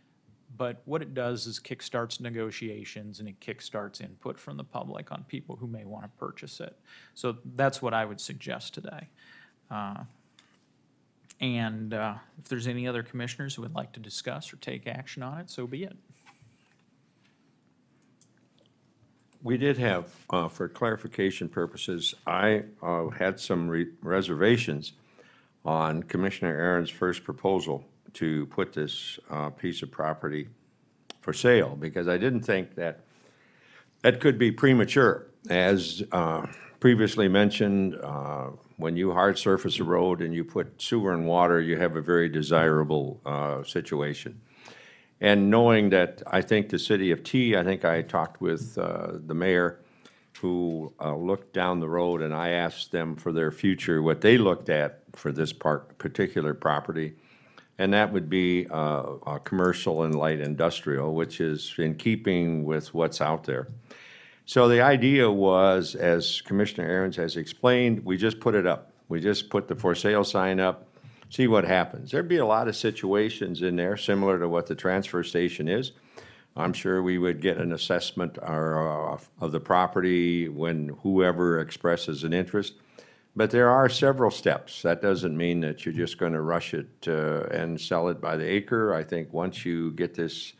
But what it does is kickstarts negotiations and it kickstarts input from the public on people who may want to purchase it. So that's what I would suggest today. If there's any other commissioners who would like to discuss or take action on it, so be it. We did have, for clarification purposes, I had some reservations on Commissioner Aaron's first proposal to put this piece of property for sale, because I didn't think that could be premature. As previously mentioned, when you hard surface a road and you put sewer and water, you have a very desirable situation. And knowing that I think the city of T, I think I talked with the mayor who looked down the road, and I asked them for their future, what they looked at for this particular property. And that would be a commercial and light industrial, which is in keeping with what's out there. So the idea was, as Commissioner Aaron's has explained, we just put it up. We just put the for sale sign up, see what happens. There'd be a lot of situations in there similar to what the transfer station is. I'm sure we would get an assessment of the property when whoever expresses an interest. But there are several steps. That doesn't mean that you're just going to rush it and sell it by the acre. I think once you get this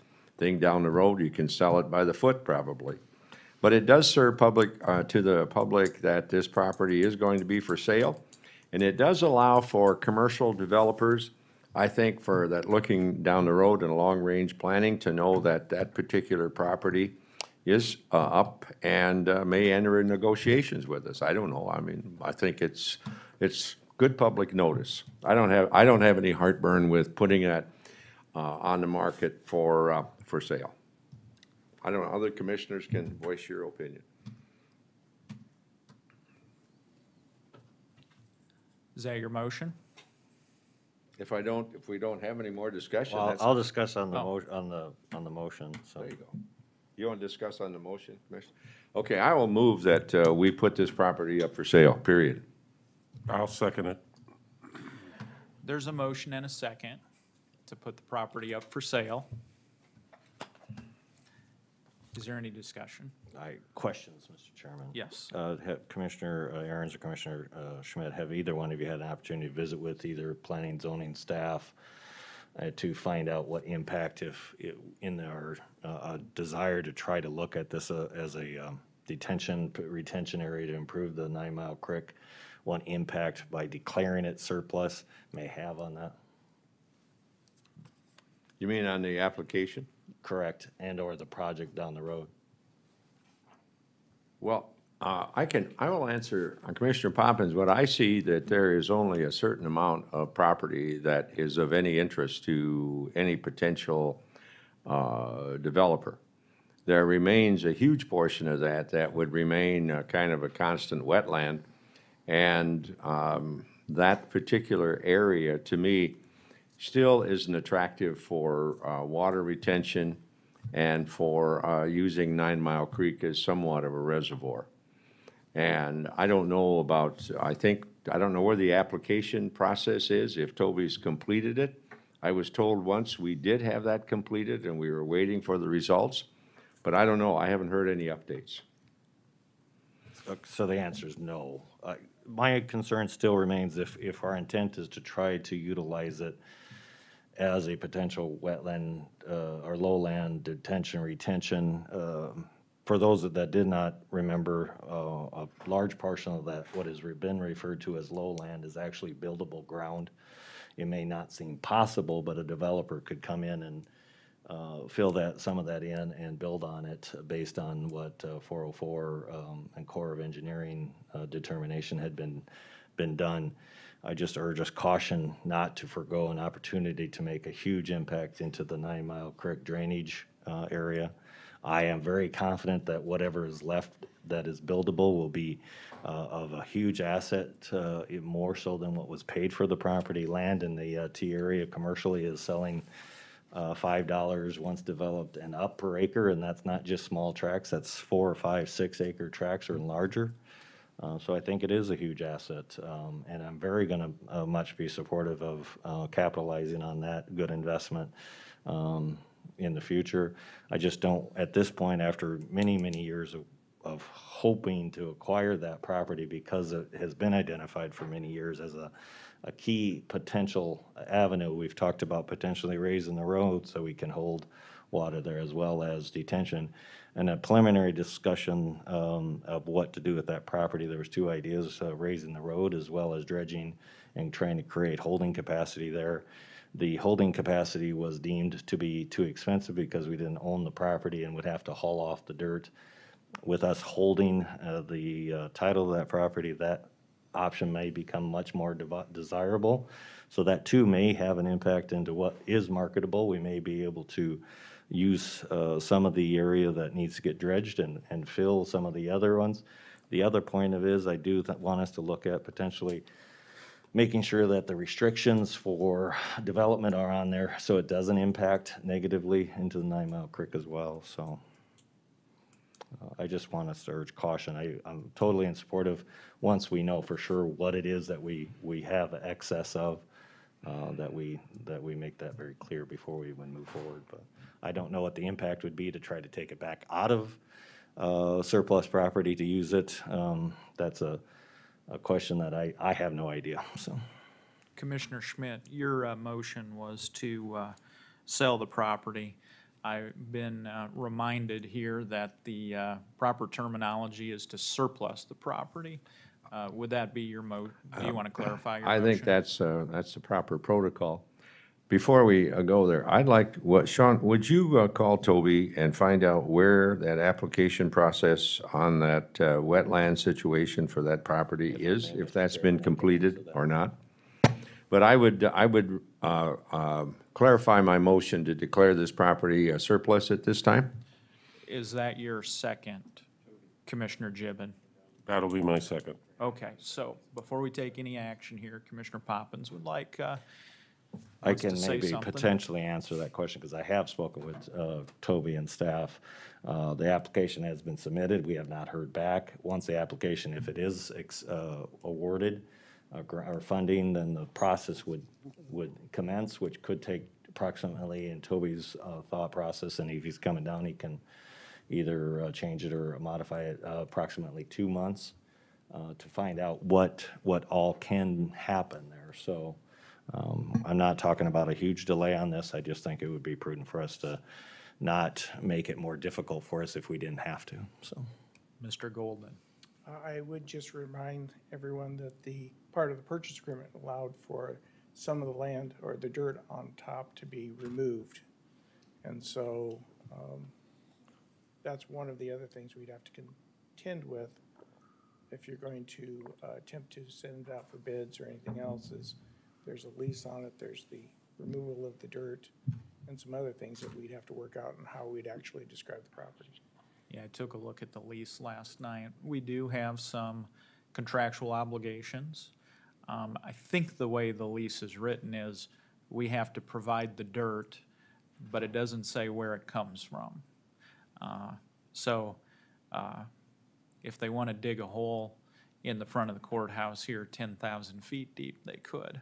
thing down the road, you can sell it by the foot probably. But it does serve public, to the public that this property is going to be for sale. And it does allow for commercial developers, I think, for that looking down the road and long-range planning to know that that particular property is up and may enter in negotiations with us. I don't know. I mean, I think it's good public notice. I don't have any heartburn with putting that on the market for sale. I don't know, other commissioners can voice your opinion. Is that your motion? If we don't have any more discussion, Well, that's. I'll discuss on the Oh. on the motion, so. There you go. You want to discuss on the motion, Commissioner? Okay, I will move that we put this property up for sale, period. I'll second it. There's a motion and a second to put the property up for sale. Is there any discussion? Questions, Mr. Chairman? Yes. Have Commissioner Aaron's or Commissioner Schmidt, have either one of you had an opportunity to visit with either planning, zoning staff to find out what impact in our desire to try to look at this as a retention area to improve the 9 Mile Creek, what impact by declaring it surplus may have on that? You mean on the application? Correct, and/or the project down the road. Well, I will answer Commissioner Poppins, but I see that there is only a certain amount of property that is of any interest to any potential developer. There remains a huge portion of that would remain kind of a constant wetland. And that particular area, to me, still isn't attractive for water retention and for using 9 Mile Creek as somewhat of a reservoir. And I don't know about, I don't know where the application process is, if Toby's completed it. I was told once we did have that completed and we were waiting for the results, but I don't know, I haven't heard any updates. So the answer is no. My concern still remains if our intent is to try to utilize it as a potential wetland or lowland detention, retention. For those that did not remember, a large portion of that, what has been referred to as lowland, is actually buildable ground. It may not seem possible, but a developer could come in and fill some of that in and build on it based on what 404 and Corps of Engineering determination had been done. I just urge us caution not to forego an opportunity to make a huge impact into the 9 Mile Creek drainage area. I am very confident that whatever is left that is buildable will be of a huge asset, more so than what was paid for the property. Land in the T area commercially is selling $5 once developed and up per acre, and that's not just small tracts, that's 4 or 5, 6 acre tracts or larger. So I think it is a huge asset, and I'm very going to much be supportive of capitalizing on that good investment in the future. I just don't, at this point, after many, many years of hoping to acquire that property, because it has been identified for many years as a key potential avenue. We've talked about potentially raising the road so we can hold water there as well as detention. And a preliminary discussion of what to do with that property. There was 2 ideas, raising the road as well as dredging and trying to create holding capacity there. The holding capacity was deemed to be too expensive because we didn't own the property and would have to haul off the dirt. With us holding the title of that property, that option may become much more desirable. So that too may have an impact into what is marketable. We may be able to use some of the area that needs to get dredged and fill some of the other ones. The other point of it is I do want us to look at potentially making sure that the restrictions for development are on there so it doesn't impact negatively into the 9 Mile Creek as well. So I just want us to urge caution. I'm totally in support of, once we know for sure what it is that we have excess of, that we make that very clear before we even move forward. But I don't know what the impact would be to try to take it back out of surplus property to use it. That's a question that I have no idea. So, Commissioner Schmidt, your motion was to sell the property I've been reminded here that the proper terminology is to surplus the property. Would that be your do you want to clarify your I motion? think that's the proper protocol. Before we go there, I'd like, Sean, would you call Toby and find out where that application process on that wetland situation for that property is, if that's been completed or not? But I would clarify my motion to declare this property a surplus at this time. Is that your second, Commissioner Gibbon? That'll be my second. Okay, so before we take any action here, Commissioner Poppins would like I wants to can say maybe something. potentially answer that question, because I have spoken with Toby and staff. The application has been submitted. We have not heard back. Once the application, if it is awarded or funding, then the process would commence, which could take approximately, in Toby's thought process, and if he's coming down, he can either change it or modify it, approximately 2 months to find out what all can happen there. So I'm not talking about a huge delay on this. I just think it would be prudent for us to not make it more difficult for us if we didn't have to, so. Mr. Golden. I would just remind everyone that the part of the purchase agreement allowed for some of the land or the dirt on top to be removed. And so that's one of the other things we'd have to contend with if you're going to attempt to send it out for bids or anything else. Is there's a lease on it, there's the removal of the dirt, and some other things that we'd have to work out on how we'd actually describe the property. Yeah, I took a look at the lease last night. We do have some contractual obligations. I think the way the lease is written is we have to provide the dirt, but it doesn't say where it comes from. So if they want to dig a hole in the front of the courthouse here 10,000 feet deep, they could.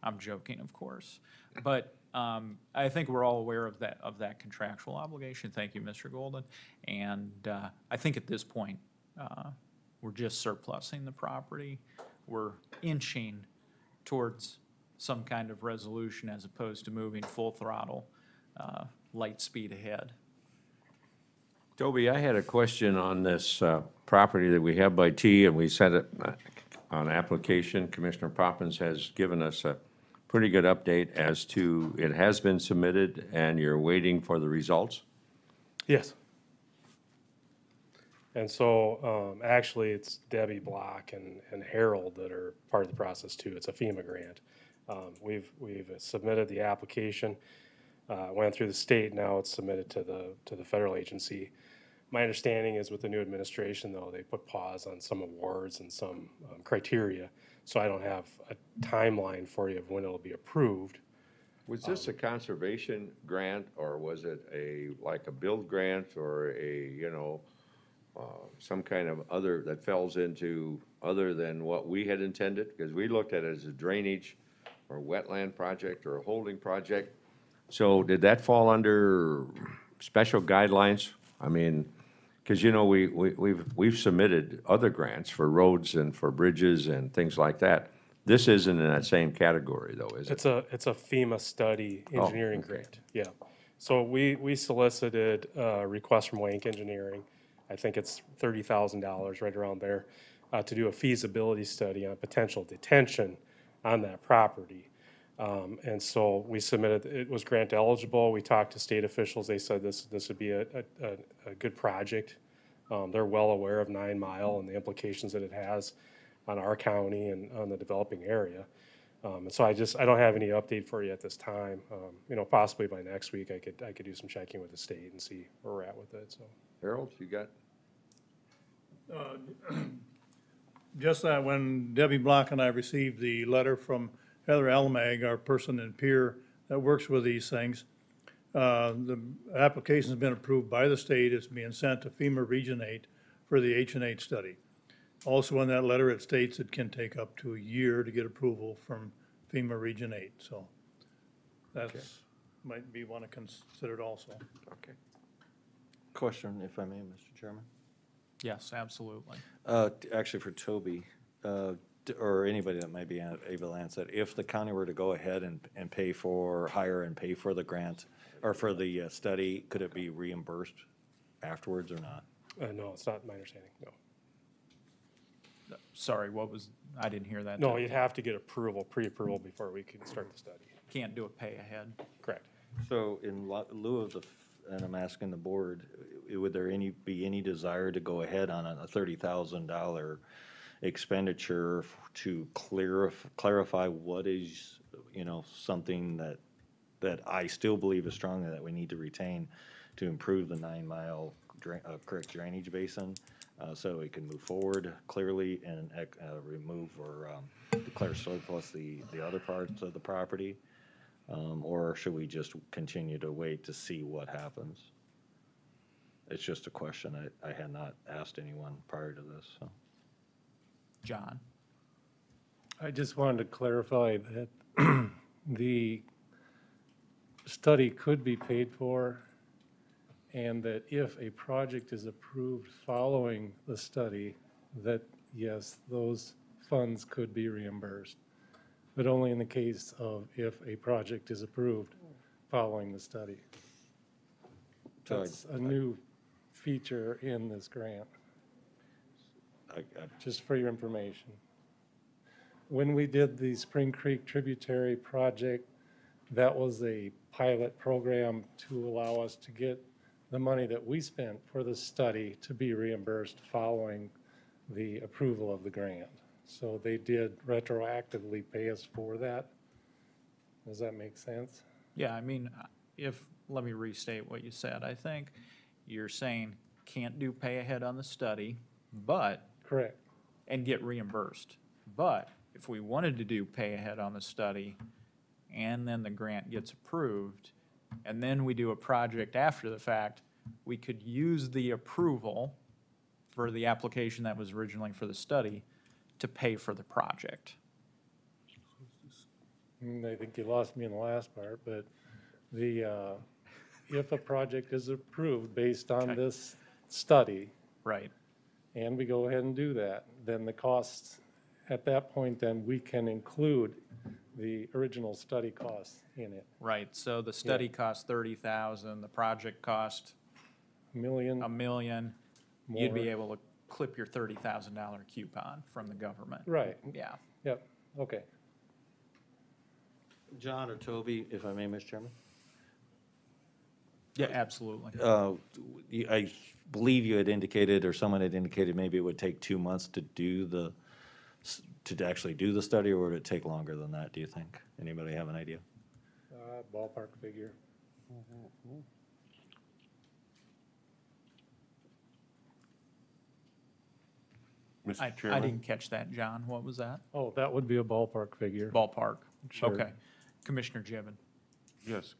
I'm joking, of course. But I think we're all aware of that contractual obligation. Thank you, Mr. Golden. And I think at this point, we're just surplusing the property. We're inching towards some kind of resolution as opposed to moving full throttle, light speed ahead. Toby, I had a question on this property that we have by T, and we sent it on application. Commissioner Poppins has given us a pretty good update as to it has been submitted and you're waiting for the results? Yes. And so, actually, it's Debbie Block and Harold that are part of the process too. It's a FEMA grant. We've submitted the application, went through the state, now it's submitted to the federal agency. My understanding is with the new administration, though, they put pause on some awards and some criteria, so I don't have a timeline for you of when it'll be approved. Was this a conservation grant, or was it like a build grant, or some kind of other that falls into other than what we had intended? Because we looked at it as a drainage or wetland project or a holding project. So did that fall under special guidelines? I mean, because we've submitted other grants for roads and for bridges and things like that. This isn't in that same category, though, is it? It's a FEMA study engineering grant, yeah. So we solicited a request from Wank Engineering, I think it's $30,000, right around there, to do a feasibility study on potential detention on that property. And so we submitted, it was grant eligible. We talked to state officials. They said this would be a good project. They're well aware of 9 Mile and the implications that it has on our county and on the developing area. And so I don't have any update for you at this time. Possibly by next week, I could do some checking with the state and see where we're at with it, so. Harold, you got? Just that when Debbie Block and I received the letter from Heather Almag, our person and peer that works with these things, the application's been approved by the state. It's being sent to FEMA Region 8 for the H&H study. Also in that letter, it states it can take up to a year to get approval from FEMA Region 8. So that's, might be one to consider also. Okay. Question, if I may, Mr. Chairman? Yes, absolutely. Actually for Toby, or anybody that might be able to answer that, if the county were to go ahead and hire and pay for the grant, or for the study, could it be reimbursed afterwards or not? No, it's not my understanding, no. Sorry, I didn't hear that. No, you'd have to get approval, pre-approval before we can start the study. Can't do a pay ahead. Correct. So in lieu of and I'm asking the board, would there be any desire to go ahead on a $30,000 expenditure to clarify what is, something that I still believe is strongly that we need to retain to improve the 9-mile correct drainage basin, so we can move forward clearly and remove or declare surplus the other parts of the property? Or should we just continue to wait to see what happens? It's just a question I had not asked anyone prior to this, so. John? I just wanted to clarify that the study could be paid for, and that if a project is approved following the study, that yes, those funds could be reimbursed, but only in the case of if a project is approved following the study. That's a new feature in this grant, just for your information. When we did the Spring Creek Tributary project, that was a pilot program to allow us to get the money that we spent for the study to be reimbursed following the approval of the grant. So they did retroactively pay us for that. Does that make sense? Yeah, I mean, let me restate what you said. I think you're saying can't do pay ahead on the study, but. Correct. And get reimbursed. But if we wanted to do pay ahead on the study and then the grant gets approved, and then we do a project after the fact, we could use the approval for the application that was originally for the study to pay for the project. I think you lost me in the last part, but if a project is approved based on this study. Right. And we go ahead and do that, then the costs, at that point, then we can include the original study costs in it. Right, so the study cost $30,000, the project cost $1 million. $1 million. You'd be More. able to clip your $30,000 coupon from the government. Right. Yeah. Yep, okay. John or Toby, if I may, Mr. Chairman? Yeah, absolutely. I believe you had indicated, or someone had indicated, maybe it would take 2 months to actually do the study, or would it take longer than that, do you think? Anybody have an idea? Ballpark figure. I didn't catch that, John. What was that? Oh, that would be a ballpark figure. Ballpark. Sure. Okay. Commissioner Gibbon. Yes,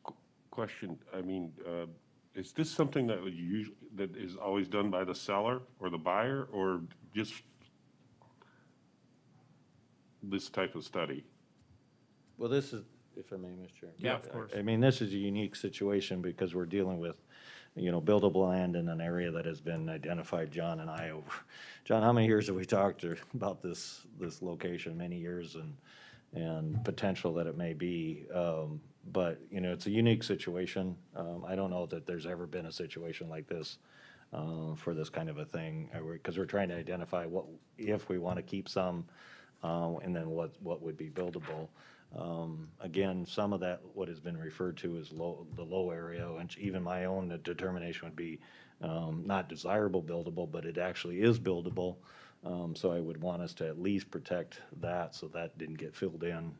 question. I mean, is this something that that is always done by the seller or the buyer, or just this type of study? Well, this is, if I may, Mr. Chairman. Yeah, of course. I mean, this is a unique situation because we're dealing with, buildable land in an area that has been identified, John and I, over. John, how many years have we talked about this location? Many years, and potential that it may be. But, it's a unique situation. I don't know that there's ever been a situation like this for this kind of a thing, because we're trying to identify what, if we want to keep some, and then what would be buildable. Again, some of that, what has been referred to as the low area, and even my own determination would be not desirable buildable, but it actually is buildable. So I would want us to at least protect that so that didn't get filled in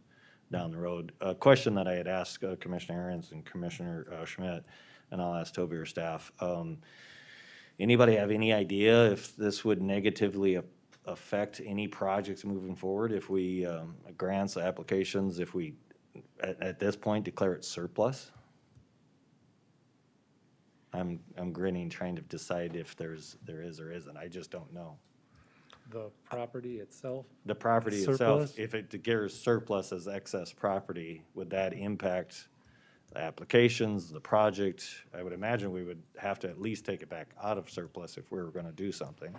down the road. A question that I had asked Commissioner Aaron's and Commissioner Schmidt, and I'll ask Toby or staff. Anybody have any idea if this would negatively affect any projects moving forward if we, grants, applications, if we, at this point, declare it surplus? I'm grinning, trying to decide if there is or isn't. I just don't know. The property itself? The property Surplus? itself, if it declares surplus as excess property, would that impact the applications, the project? I would imagine we would have to at least take it back out of surplus if we were gonna do something.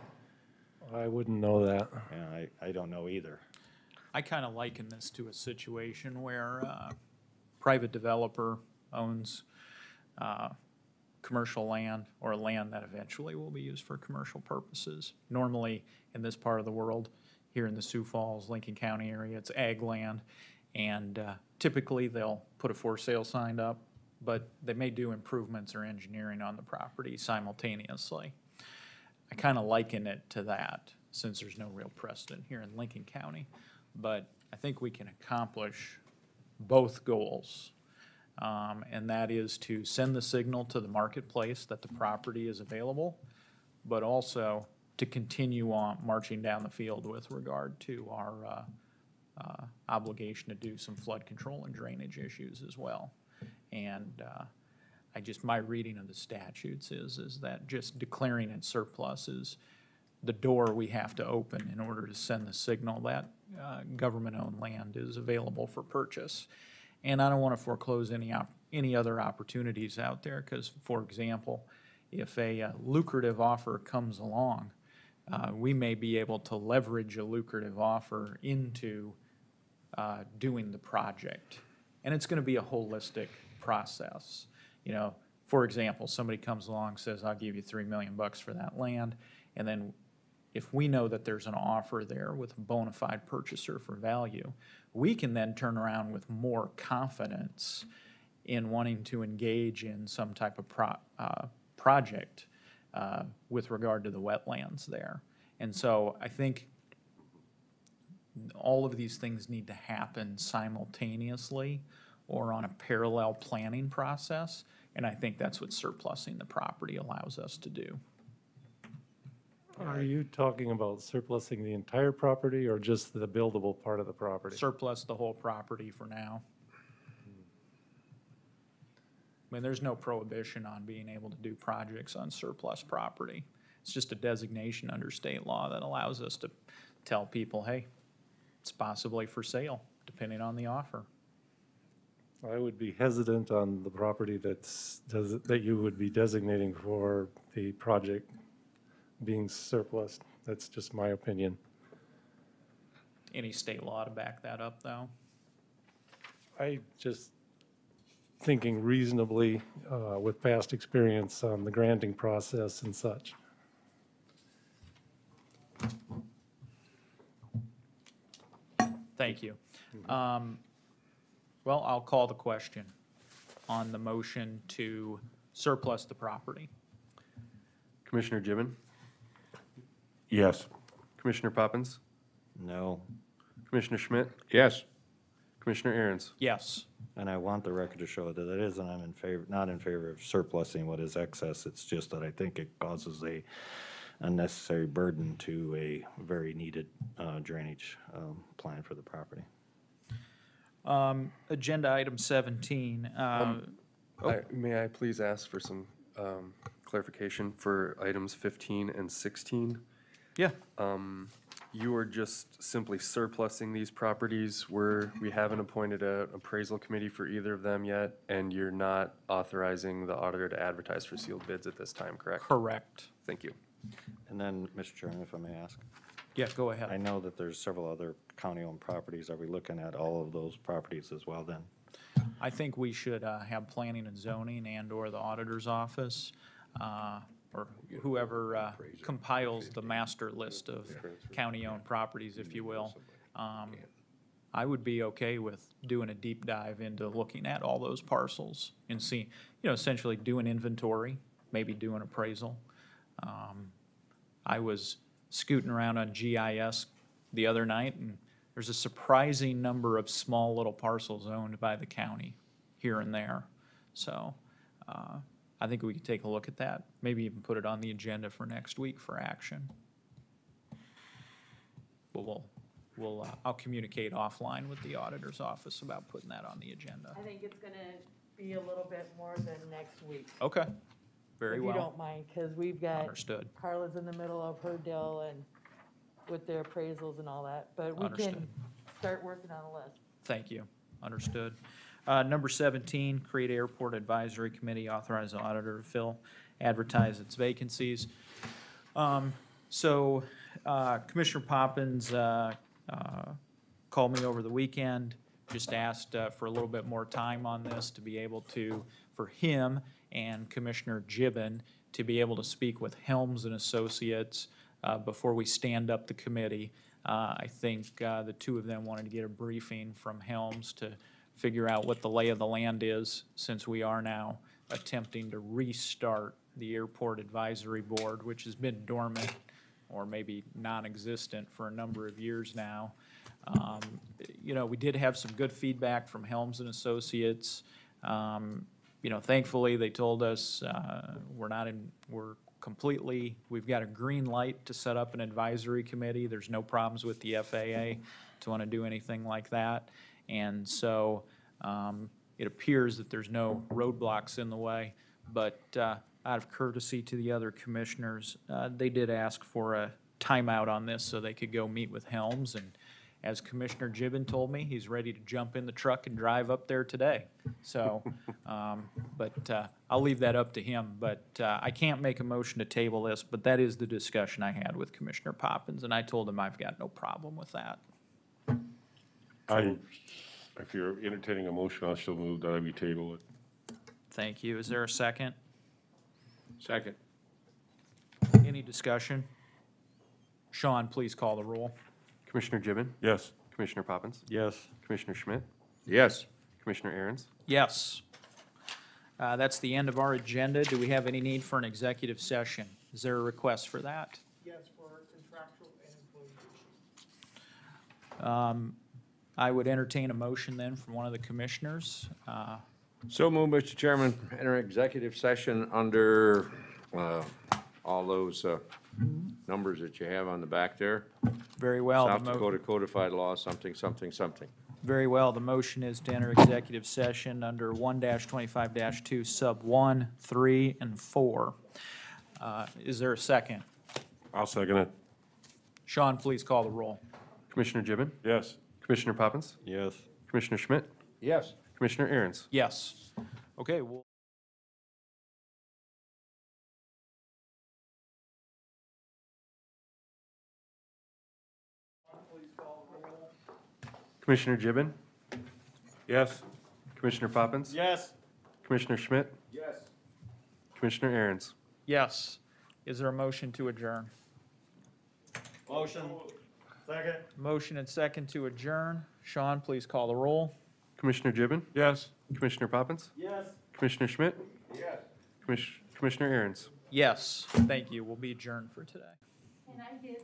I wouldn't know that. Yeah, I don't know either. I kind of liken this to a situation where private developer owns commercial land or land that eventually will be used for commercial purposes. Normally, in this part of the world, here in the Sioux Falls, Lincoln County area, it's ag land, and typically they'll put a for sale sign up, but they may do improvements or engineering on the property simultaneously. I kind of liken it to that, since there's no real precedent here in Lincoln County, but I think we can accomplish both goals. And that is to send the signal to the marketplace that the property is available, but also to continue on marching down the field with regard to our obligation to do some flood control and drainage issues as well. And my reading of the statutes is that just declaring it surplus is the door we have to open in order to send the signal that government-owned land is available for purchase. And I don't want to foreclose any other opportunities out there, because, for example, if a lucrative offer comes along, we may be able to leverage a lucrative offer into doing the project. And it's going to be a holistic process. You know, for example, somebody comes along and says, I'll give you $3 million for that land, and then if we know that there's an offer there with a bona fide purchaser for value, we can then turn around with more confidence in wanting to engage in some type of project with regard to the wetlands there. And so I think all of these things need to happen simultaneously or on a parallel planning process, and I think that's what surplusing the property allows us to do. Are you talking about surplusing the entire property or just the buildable part of the property? Surplus the whole property for now. I mean, there's no prohibition on being able to do projects on surplus property. It's just a designation under state law that allows us to tell people, hey, it's possibly for sale, depending on the offer. I would be hesitant on the property that you would be designating for the project being surplus. That's just my opinion. Any state law to back that up, though? I just thinking reasonably with past experience on the granting process and such. Thank you. Well, I'll call the question on the motion to surplus the property. Commissioner Gibbon? Yes. Commissioner Poppins? No. Commissioner Schmidt? Yes. Commissioner Aaron's? Yes. And I want the record to show that it isn't, I'm in favor, not in favor of surplusing what is excess. It's just that I think it causes a unnecessary burden to a very needed drainage plan for the property. Agenda item 17. May I please ask for some clarification for items 15 and 16? Yeah. You are just simply surplusing these properties where we haven't appointed an appraisal committee for either of them yet, and you're not authorizing the auditor to advertise for sealed bids at this time, correct? Correct. Thank you. And then, Mr. Chairman, if I may ask? Yeah, go ahead. I know that there's several other county-owned properties. Are we looking at all of those properties as well then? I think we should have planning and zoning and/or the auditor's office, or whoever compiles the master list of county-owned properties, if you will. I would be okay with doing a deep dive into looking at all those parcels and seeing, essentially do an inventory, maybe do an appraisal. I was scooting around on GIS the other night, and there's a surprising number of small little parcels owned by the county here and there. So I think we could take a look at that, maybe even put it on the agenda for next week for action. But I'll communicate offline with the auditor's office about putting that on the agenda. I think it's gonna be a little bit more than next week. Okay, very well. If you don't mind, because we've got. Understood. Carla's in the middle of her deal and with their appraisals and all that, but we Understood. can start working on a list. Thank you. Understood. Number 17, create airport advisory committee, authorize the auditor to fill, advertise its vacancies. So Commissioner Poppins called me over the weekend, just asked for a little bit more time on this to be able to, for him and Commissioner Gibbon, to be able to speak with Helms and Associates before we stand up the committee. I think the two of them wanted to get a briefing from Helms to figure out what the lay of the land is, since we are now attempting to restart the Airport Advisory Board, which has been dormant or maybe non-existent for a number of years now. You know, we did have some good feedback from Helms and Associates. You know, thankfully, they told us we've got a green light to set up an advisory committee. There's no problems with the FAA to want to do anything like that. And so it appears that there's no roadblocks in the way, but out of courtesy to the other commissioners, they did ask for a timeout on this so they could go meet with Helms. And as Commissioner Gibbon told me, he's ready to jump in the truck and drive up there today. So, but I'll leave that up to him. But I can't make a motion to table this, but that is the discussion I had with Commissioner Poppins, and I told him I've got no problem with that. If you're entertaining a motion, I'll still move that we table it. Thank you. Is there a second? Second. Any discussion? Sean, please call the roll. Commissioner Gibbon, Yes. Commissioner Poppins, Yes. Commissioner Schmidt, Yes. Commissioner Aaron's. Yes. That's the end of our agenda. Do we have any need for an executive session? Is there a request for that? Yes, for contractual and employee issues. I would entertain a motion then from one of the commissioners. So move, Mr. Chairman, enter executive session under all those numbers that you have on the back there. Very well. South Dakota codified law, something, something, something. Very well. The motion is to enter executive session under 1-25-2 sub 1, 3, and 4. Is there a second? I'll second it. Sean, please call the roll. Commissioner Gibbon, Yes. Commissioner Poppins, Yes. Commissioner Schmidt, Yes. Commissioner Aaron's. Yes. Okay, well. Commissioner Gibbon, Yes. Commissioner Poppins, Yes. Commissioner Schmidt, Yes. Commissioner Aaron's. Yes. Is there a motion to adjourn? Motion. Second. Motion and second to adjourn. Sean, please call the roll. Commissioner Gibbon, Yes. Commissioner Poppins, Yes. Commissioner Schmidt, Yes. Commissioner Aaron's. Yes. Thank you. We'll be adjourned for today. And I did.